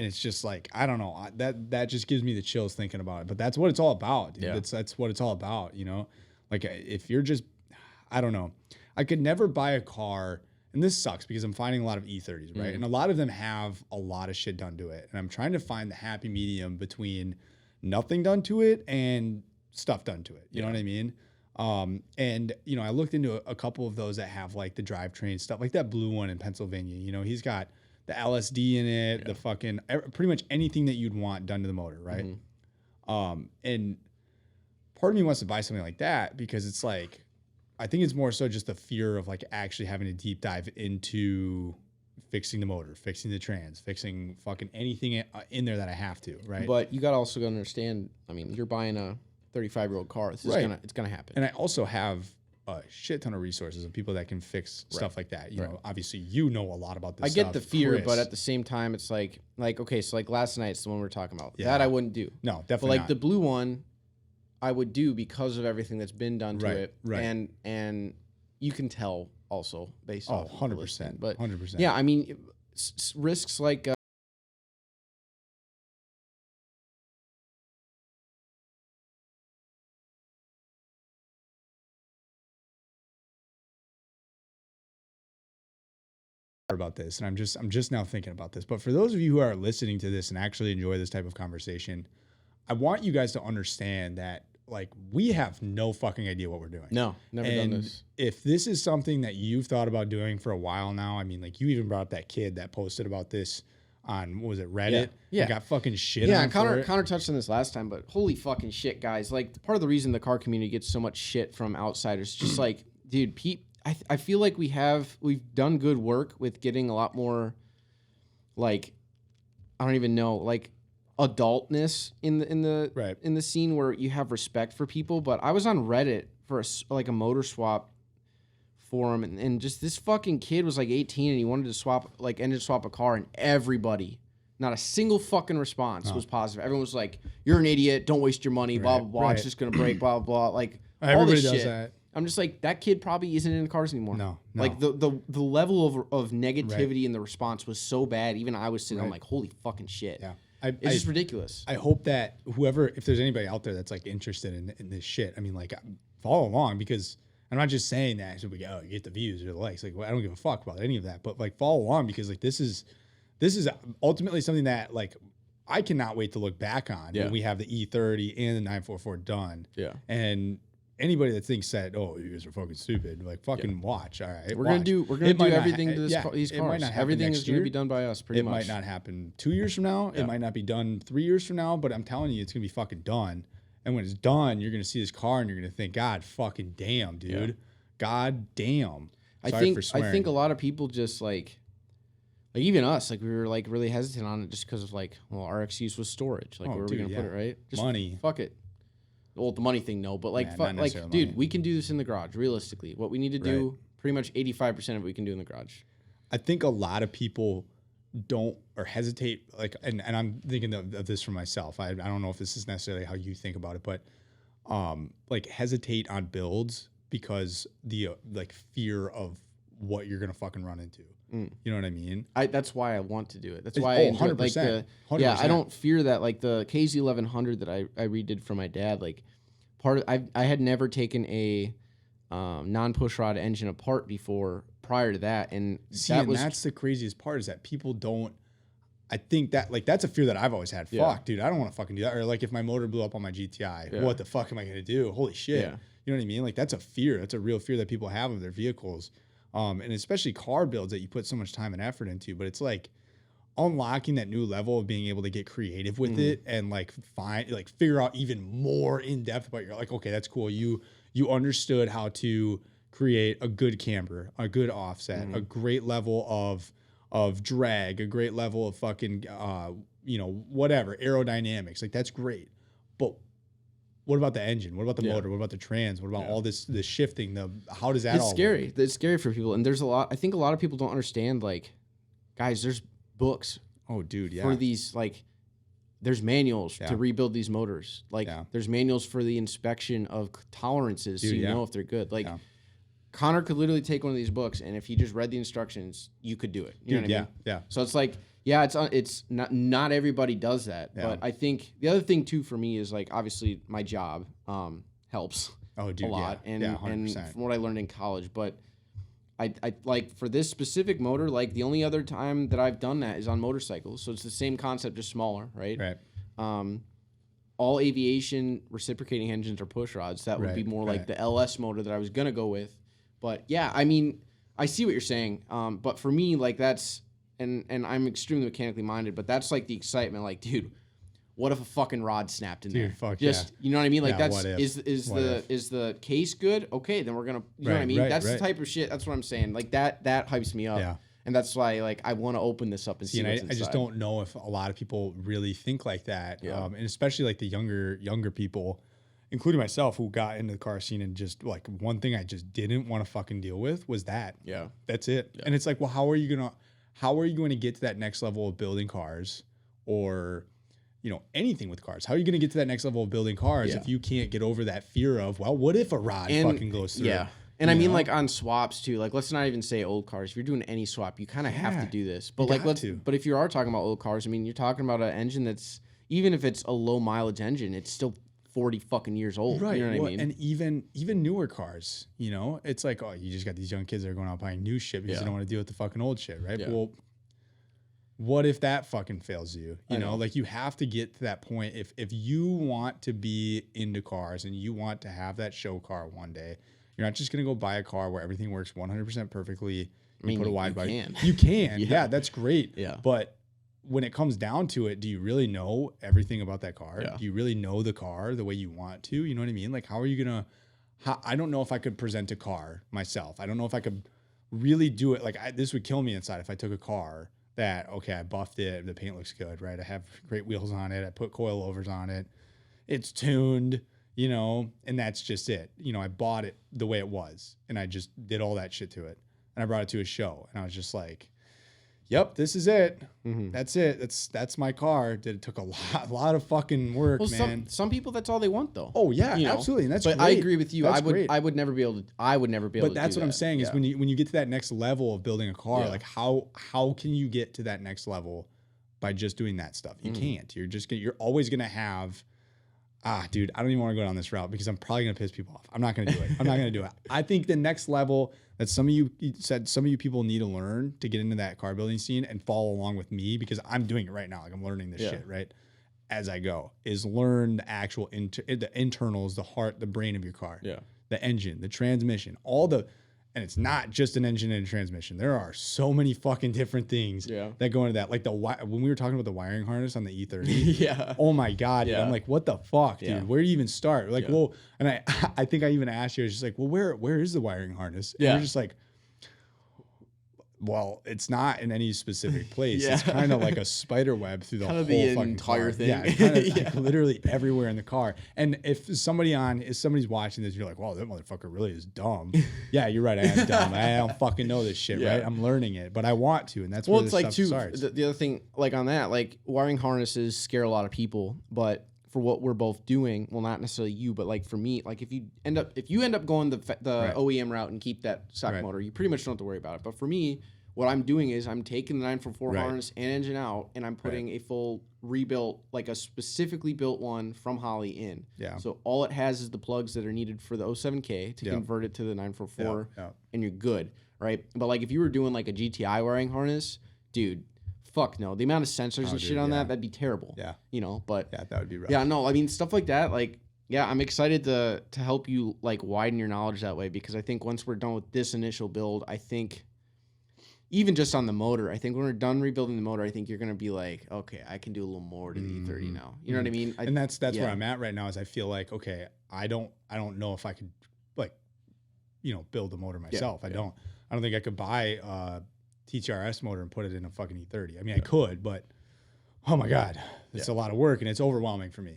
it's just like, I don't know, that just gives me the chills thinking about it. But that's what it's all about, dude. Yeah. That's what it's all about, Like if you're just, I don't know, I could never buy a car. And this sucks because I'm finding a lot of E30s, right? And a lot of them have a lot of shit done to it. And I'm trying to find the happy medium between nothing done to it and stuff done to it. You know what I mean? And I looked into a couple of those that have like the drivetrain stuff, like that blue one in Pennsylvania. He's got the LSD in it, the fucking pretty much anything that you'd want done to the motor, right? And part of me wants to buy something like that because it's like, I think it's more so just the fear of like actually having to deep dive into fixing the motor, fixing the trans, fixing fucking anything in there that I have to, right? but you got to also understand. I mean, you're buying a 35-year-old car. This is Right. it's gonna happen. And I also have a shit ton of resources of people that can fix stuff like that. You Right. know, obviously you know a lot about this I stuff. get the fear, Chris. but at the same time, it's like okay, so like last night's the one we're talking about. Yeah. That I wouldn't do. No, But definitely like not. the blue one, I would do because of everything that's been done to Right, it, right. and you can tell also based off of the 100%. listing. But 100%. yeah, I mean, risks like. About this, and I'm just now thinking about this. But for those of you who are listening to this and actually enjoy this type of conversation, I want you guys to understand that like we have no fucking idea what we're doing. No, never done And this. if this is something that you've thought about doing for a while now, I mean, like you even brought up that kid that posted about this on what was it, Reddit? Yeah. Got fucking shit Yeah, on for it. Connor touched on this last time, but holy fucking shit, guys. Like, part of the reason the car community gets so much shit from outsiders, just like, dude, I feel like we've done good work with getting a lot more, like, I don't even know, like, adultness in the scene where you have respect for people. But I was on Reddit for a motor swap forum, and just this fucking kid was like 18 and he wanted to engine swap a car, and everybody, not a single fucking response was positive. Everyone was like, "You're an idiot. Don't waste your money. Blah blah blah. It's just gonna break. Blah blah blah." Like Everybody all this does shit. that. I'm just like, that kid probably isn't in cars anymore. No. Like the level of negativity in the response was so bad. Even I was sitting, I'm like, holy fucking shit. Yeah. It's just ridiculous. I hope that if there's anybody out there that's like interested in this shit, I mean, like, follow along, because I'm not just saying that so we go, you get the views or the likes. Like, well, I don't give a fuck about any of that, but like, follow along, because like this is ultimately something that like I cannot wait to look back on when we have the E30 and the 944 done. Yeah. And anybody that thinks that, oh, you guys are fucking stupid, like, fucking watch. All right, we're gonna do everything to these it might cars. not happen Everything next is gonna year. be done by us. Pretty It much. might not happen 2 years from now. Yeah. It might not be done 3 years from now. But I'm telling you, it's gonna be fucking done. And when it's done, you're gonna see this car and you're gonna think, God fucking damn, dude. God damn. Sorry for swearing. I think a lot of people just like even us, like, we were like really hesitant on it just because of like, well, our excuse was storage. Like, where are we gonna put it, right? Just money. Fuck it. Well, the money thing, no, but like, not like, necessarily dude, money. we can do this in the garage. Realistically, what we need to do, pretty much 85% of it we can do in the garage. I think a lot of people don't or hesitate, like, and I'm thinking of this for myself. I don't know if this is necessarily how you think about it, but like, hesitate on builds because the like fear of what you're gonna fucking run into. You know what I mean? That's why I want to do it. That's why I enjoy, 100%, like 100%. yeah, I don't fear that. Like the KZ1100 that I redid for my dad. Like I had never taken a non-push rod engine apart before prior to that, and that's the craziest part, is that people don't. I think that, like, that's a fear that I've always had. Yeah. Fuck, dude, I don't want to fucking do that. Or like, if my motor blew up on my GTI, what the fuck am I gonna do? Holy shit. Yeah. You know what I mean? Like, that's a fear. That's a real fear that people have of their vehicles. And especially car builds that you put so much time and effort into. But it's like unlocking that new level of being able to get creative with it and like figure out even more in depth about like, okay, that's cool. You understood how to create a good camber, a good offset, a great level of drag, a great level of fucking whatever, aerodynamics. Like, that's great. But what about the engine? What about the motor? What about the trans? What about all this shifting? How does that it's all scary. work? It's scary for people, and there's a lot. I think a lot of people don't understand. Like, guys, there's books. Oh, dude, yeah. For these, like, there's manuals to rebuild these motors. Like, there's manuals for the inspection of tolerances, so you know if they're good. Like, Connor could literally take one of these books, and if he just read the instructions, you could do it. You know what I mean? Yeah. So it's like, it's not everybody does that, but I think the other thing too for me is, like, obviously my job helps a lot, and from what I learned in college. But I like, for this specific motor, like, the only other time that I've done that is on motorcycles. So it's the same concept, just smaller, right? Right. All aviation reciprocating engines are push rods. That would be more like the LS motor that I was gonna go with. But yeah, I mean, I see what you're saying. But for me, like, that's and I'm extremely mechanically minded, but that's like the excitement. Like, dude, what if a fucking rod snapped in there? Fuck just you know what I mean? Like, Yeah, that's what if? is What the if? is the case good? Okay, then we're gonna you know what I mean? That's the type of shit. That's what I'm saying. Like, that hypes me up. Yeah. And that's why, like, I want to open this up and see what's I inside. just don't know if a lot of people really think like that. Yeah. And especially like the younger people, including myself, who got into the car scene, and just like, one thing I just didn't want to fucking deal with was that. Yeah. That's it. Yeah. And it's like, well, how are you going to get to that next level of building cars, or, anything with cars? How are you going to get to that next level of building cars if you can't get over that fear of, well, what if a rod fucking goes through? Yeah. And I mean, like, on swaps too, like, let's not even say old cars. If you're doing any swap, you kind of have to do this. But like, but if you are talking about old cars, I mean, you're talking about an engine that's, even if it's a low mileage engine, it's still 40 fucking years old. Right. You know what I mean? And even newer cars, it's like, oh, you just got these young kids that are going out buying new shit because they don't want to deal with the fucking old shit, right? Yeah. Well, what if that fucking fails you? You know, like, you have to get to that point. If you want to be into cars and you want to have that show car one day, you're not just going to go buy a car where everything works 100% perfectly. I mean, put a wide you body. can. You can. Yeah, that's great. Yeah. But when it comes down to it, do you really know everything about that car? Yeah. Do you really know the car the way you want to? You know what I mean? Like, how are you going to, I don't know if I could present a car myself. I don't know if I could really do it. Like, this would kill me inside if I took a car that, okay, I buffed it, the paint looks good, right? I have great wheels on it. I put coilovers on it. It's tuned, you know, and that's just it. You know, I bought it the way it was and I just did all that shit to it. And I brought it to a show and I was just like, yep, this is it. Mhm. That's it. That's my car. It took a lot of fucking work, Well, man. some people, that's all they want, though. Oh yeah, you know? absolutely. And that's But great. I agree with you. That's I would never be able to. But that's to what I'm do saying is Yeah. when you get to that next level of building a car, Yeah. like how can you get to that next level by just doing that stuff? You can't. You're always gonna have. Dude, I don't even want to go down this route because I'm probably gonna piss people off. I'm not gonna do it. I'm not gonna do it. I think the next level that some of you people need to learn to get into that car building scene and follow along with me because I'm doing it right now. Like I'm learning this shit right as I go. Is learn the actual the internals, the heart, the brain of your car. Yeah. The engine, the transmission, and it's not just an engine and a transmission. There are so many fucking different things that go into that. Like when we were talking about the wiring harness on the E30. Yeah. Oh my God. Dude, I'm like, what the fuck, dude? Yeah. Where do you even start? Like, well, and I think I even asked you, I was just like, well, where is the wiring harness? And you're just like, well, it's not in any specific place. It's kind of like a spider web through the whole fucking entire car. thing. Yeah, it's kind of like literally everywhere in the car. And if somebody's watching this, you're like, wow, that motherfucker really is dumb. Yeah, you're right. I am dumb. I don't fucking know this shit, right? I'm learning it, but I want to, and that's where this like stuff too. starts. The other thing, like on that, like wiring harnesses scare a lot of people, but for what we're both doing, well, not necessarily you, but like for me, like if you end up going the OEM route and keep that stock motor, you pretty much don't have to worry about it. But for me, what I'm doing is I'm taking the 944 harness and engine out, and I'm putting a full rebuilt, like a specifically built one from Holley in. Yeah. So all it has is the plugs that are needed for the 07K to convert it to the 944, and you're good, right? But like if you were doing like a GTI wiring harness, dude, fuck no. The amount of sensors and shit on that'd be terrible. Yeah. You know, but Yeah, that would be rough. yeah, no, I mean stuff like that, like I'm excited to help you like widen your knowledge that way, because I think once we're done with this initial build, I think even just on the motor, I think when we're done rebuilding the motor, I think you're gonna be like, okay, I can do a little more to the E30 now. You know what I mean? And that's where I'm at right now. Is I feel like, okay, I don't know if I could like, build the motor myself. I don't think I could buy a TTRS motor and put it in a fucking E30. I mean, I could, but oh my God, it's a lot of work and it's overwhelming for me.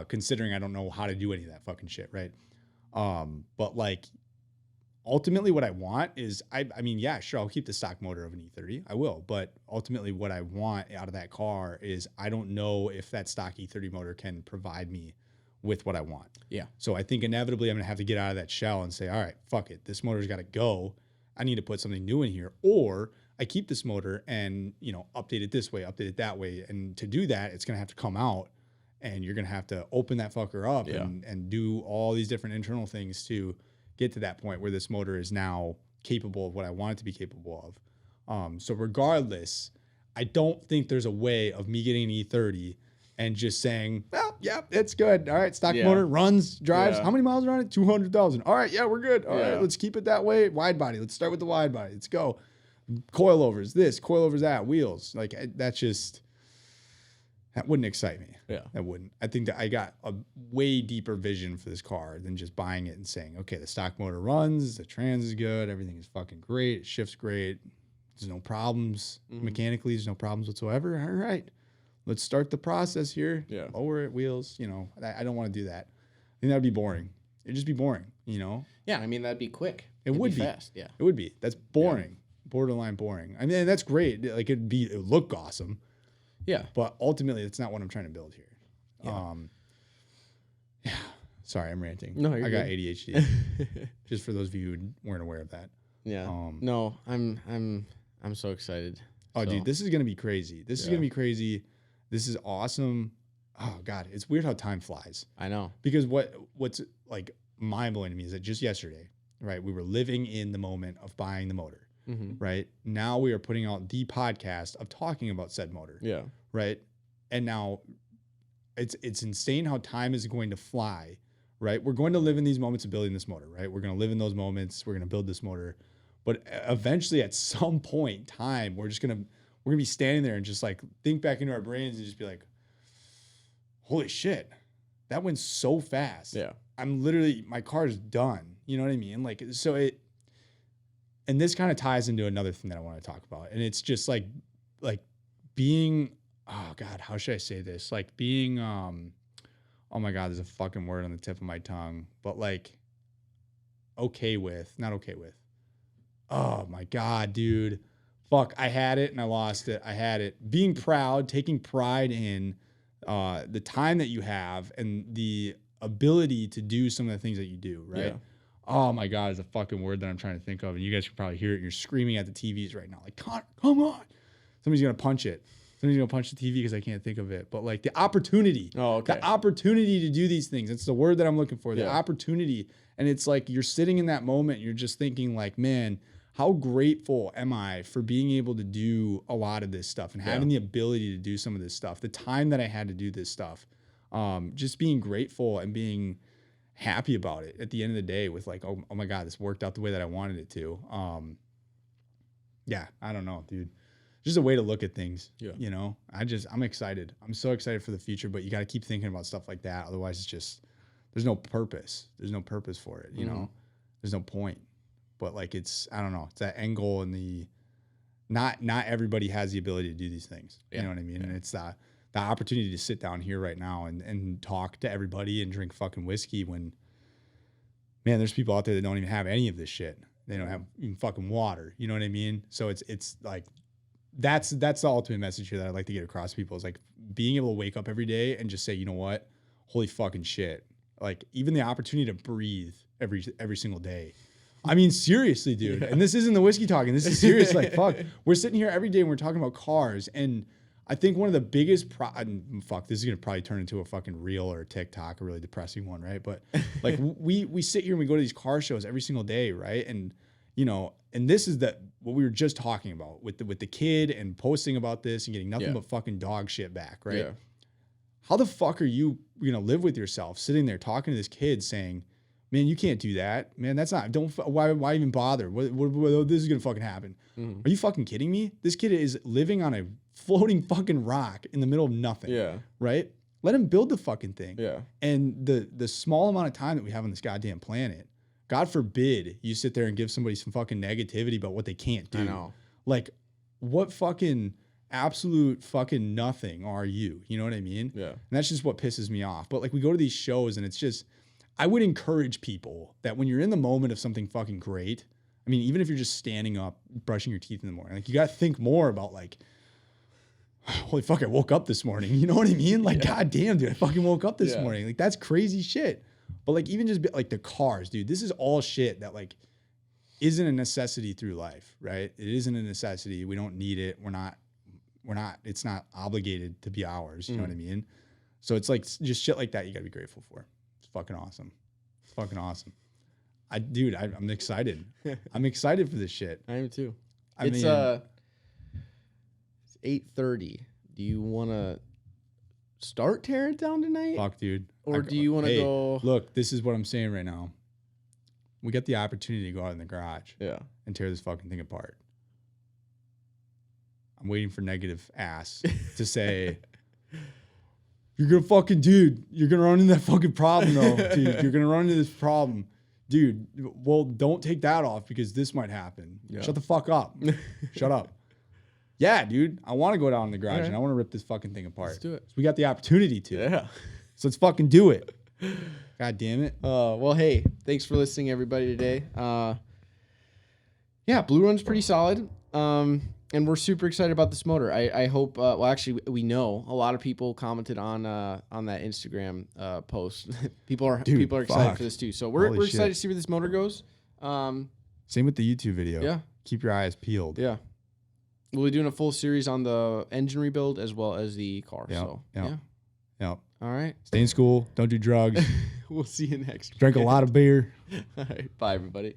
Considering I don't know how to do any of that fucking shit, right? But like, ultimately what I want is, I mean, yeah, sure, I'll keep the stock motor of an E30. I will. But ultimately what I want out of that car is I don't know if that stock E30 motor can provide me with what I want. Yeah. So I think inevitably I'm going to have to get out of that shell and say, all right, fuck it. This motor's got to go. I need to put something new in here. Or I keep this motor and, update it this way, update it that way. And to do that, it's going to have to come out and you're going to have to open that fucker up and do all these different internal things to get to that point where this motor is now capable of what I want it to be capable of. So regardless, I don't think there's a way of me getting an E30 and just saying, well, yeah, it's good. All right, stock motor runs, drives. How many miles are on it? 200,000. All right, yeah, we're good. All right, let's keep it that way. Wide body. Let's start with the wide body. Let's go. Coilovers this, coilovers that, wheels. Like that wouldn't excite me. Yeah. That wouldn't. I think that I got a way deeper vision for this car than just buying it and saying, okay, the stock motor runs, the trans is good, everything is fucking great, it shifts great, there's no problems mechanically, there's no problems whatsoever. All right, let's start the process here. Yeah. Lower it, wheels. I don't want to do that. I think that would be boring. It'd just be boring, Yeah, I mean, that'd be quick. It'd would be fast. Yeah. It would be. That's boring. Borderline boring. I mean, that's great. Like it would look awesome. Yeah. But ultimately, it's not what I'm trying to build here. Yeah. Sorry, I'm ranting. No, you're I got good. ADHD. Just for those of you who weren't aware of that. Yeah. No, I'm so excited. Oh, dude, this is gonna be crazy. This is gonna be crazy. This is awesome. Oh God, it's weird how time flies. I know. Because what's like mind blowing to me is that just yesterday, right, we were living in the moment of buying the motor. Right now we are putting out the podcast of talking about said motor. Yeah. Right. And now it's insane how time is going to fly. Right. We're going to live in these moments of building this motor. Right. We're going to live in those moments. We're going to build this motor. But eventually, at some point in time, we're we're gonna be standing there and just like think back into our brains and just be like, holy shit, that went so fast. Yeah. I'm literally, my car's done. You know what I mean? Like, so and this kind of ties into another thing that I want to talk about. And it's just like being, oh God, how should I say this? Like being, oh my God, there's a fucking word on the tip of my tongue, but like not okay with. Oh my God, dude. Fuck, I had it and I lost it. I had it. Being proud, taking pride in the time that you have and the ability to do some of the things that you do, right? Yeah. Oh my God, is a fucking word that I'm trying to think of. And you guys can probably hear it. And you're screaming at the TVs right now. Like, Connor, come on. Somebody's going to punch it. Somebody's going to punch the TV because I can't think of it. But like the opportunity. Oh, okay. The opportunity to do these things. It's the word that I'm looking for. The Yeah. opportunity. And it's like you're sitting in that moment. You're just thinking like, man, how grateful am I for being able to do a lot of this stuff and having the ability to do some of this stuff, the time that I had to do this stuff, just being grateful and being happy about it at the end of the day with like, oh my God, this worked out the way that I wanted it to. Yeah, I don't know, dude. Just a way to look at things. Yeah. You know, I'm excited. I'm so excited for the future, but you got to keep thinking about stuff like that. Otherwise it's just, there's no purpose. There's no purpose for it. You know, there's no point. But like, it's, I don't know, it's that end goal and the, not everybody has the ability to do these things. You know what I mean? And it's the opportunity to sit down here right now and talk to everybody and drink fucking whiskey when, man, there's people out there that don't even have any of this shit. They don't have even fucking water. You know what I mean? So it's like, that's the ultimate message here that I'd like to get across to people is like being able to wake up every day and just say, you know what? Holy fucking shit. Like even the opportunity to breathe every single day. I mean, seriously, dude. Yeah. And this isn't the whiskey talking. This is serious. Like, fuck. We're sitting here every day and we're talking about cars. And I think one of the biggest fuck, this is gonna probably turn into a fucking reel or a TikTok, a really depressing one, right? But like we sit here and we go to these car shows every single day, right? And you know, and this is what we were just talking about with the kid and posting about this and getting nothing but fucking dog shit back, right? Yeah. How the fuck are you gonna live with yourself sitting there talking to this kid saying, man, you can't do that. Man, that's not, why even bother? What this is going to fucking happen. Are you fucking kidding me? This kid is living on a floating fucking rock in the middle of nothing. Yeah. Right? Let him build the fucking thing. Yeah. And the small amount of time that we have on this goddamn planet, God forbid you sit there and give somebody some fucking negativity about what they can't do. I know. Like, what fucking absolute fucking nothing are you? You know what I mean? Yeah. And that's just what pisses me off. But like, we go to these shows and it's just, I would encourage people that when you're in the moment of something fucking great, I mean, even if you're just standing up, brushing your teeth in the morning, like you got to think more about like, holy fuck, I woke up this morning. You know what I mean? Like, God damn, dude, I fucking woke up this morning. Like, that's crazy shit. But like, even just like the cars, dude, this is all shit that like isn't a necessity through life, right? It isn't a necessity. We don't need it. We're not, it's not obligated to be ours. You know what I mean? So it's like just shit like that you got to be grateful for. Fucking awesome. Fucking awesome. I'm excited. I'm excited for this shit. I am too. It's 8:30. Do you want to start tearing it down tonight? Fuck, dude. Or do you want to go? Look, this is what I'm saying right now. We got the opportunity to go out in the garage and tear this fucking thing apart. I'm waiting for negative ass to say... You're going to fucking, dude, you're going to run into that fucking problem, though, dude. You're going to run into this problem. Dude, well, don't take that off because this might happen. Yeah. Shut the fuck up. Shut up. Yeah, dude, I want to go down in the garage and I want to rip this fucking thing apart. Let's do it. So we got the opportunity to. Yeah. So let's fucking do it. God damn it. Well, hey, thanks for listening, everybody, today. Yeah, Blue Run's pretty solid. And we're super excited about this motor. I hope. Well, actually, we know a lot of people commented on that Instagram post. people are excited for this too. So we're excited to see where this motor goes. Same with the YouTube video. Yeah. Keep your eyes peeled. Yeah. We'll be doing a full series on the engine rebuild as well as the car. Yep. So Yep. All right. Stay in school. Don't do drugs. We'll see you next week. Drink a lot of beer. All right. Bye, everybody.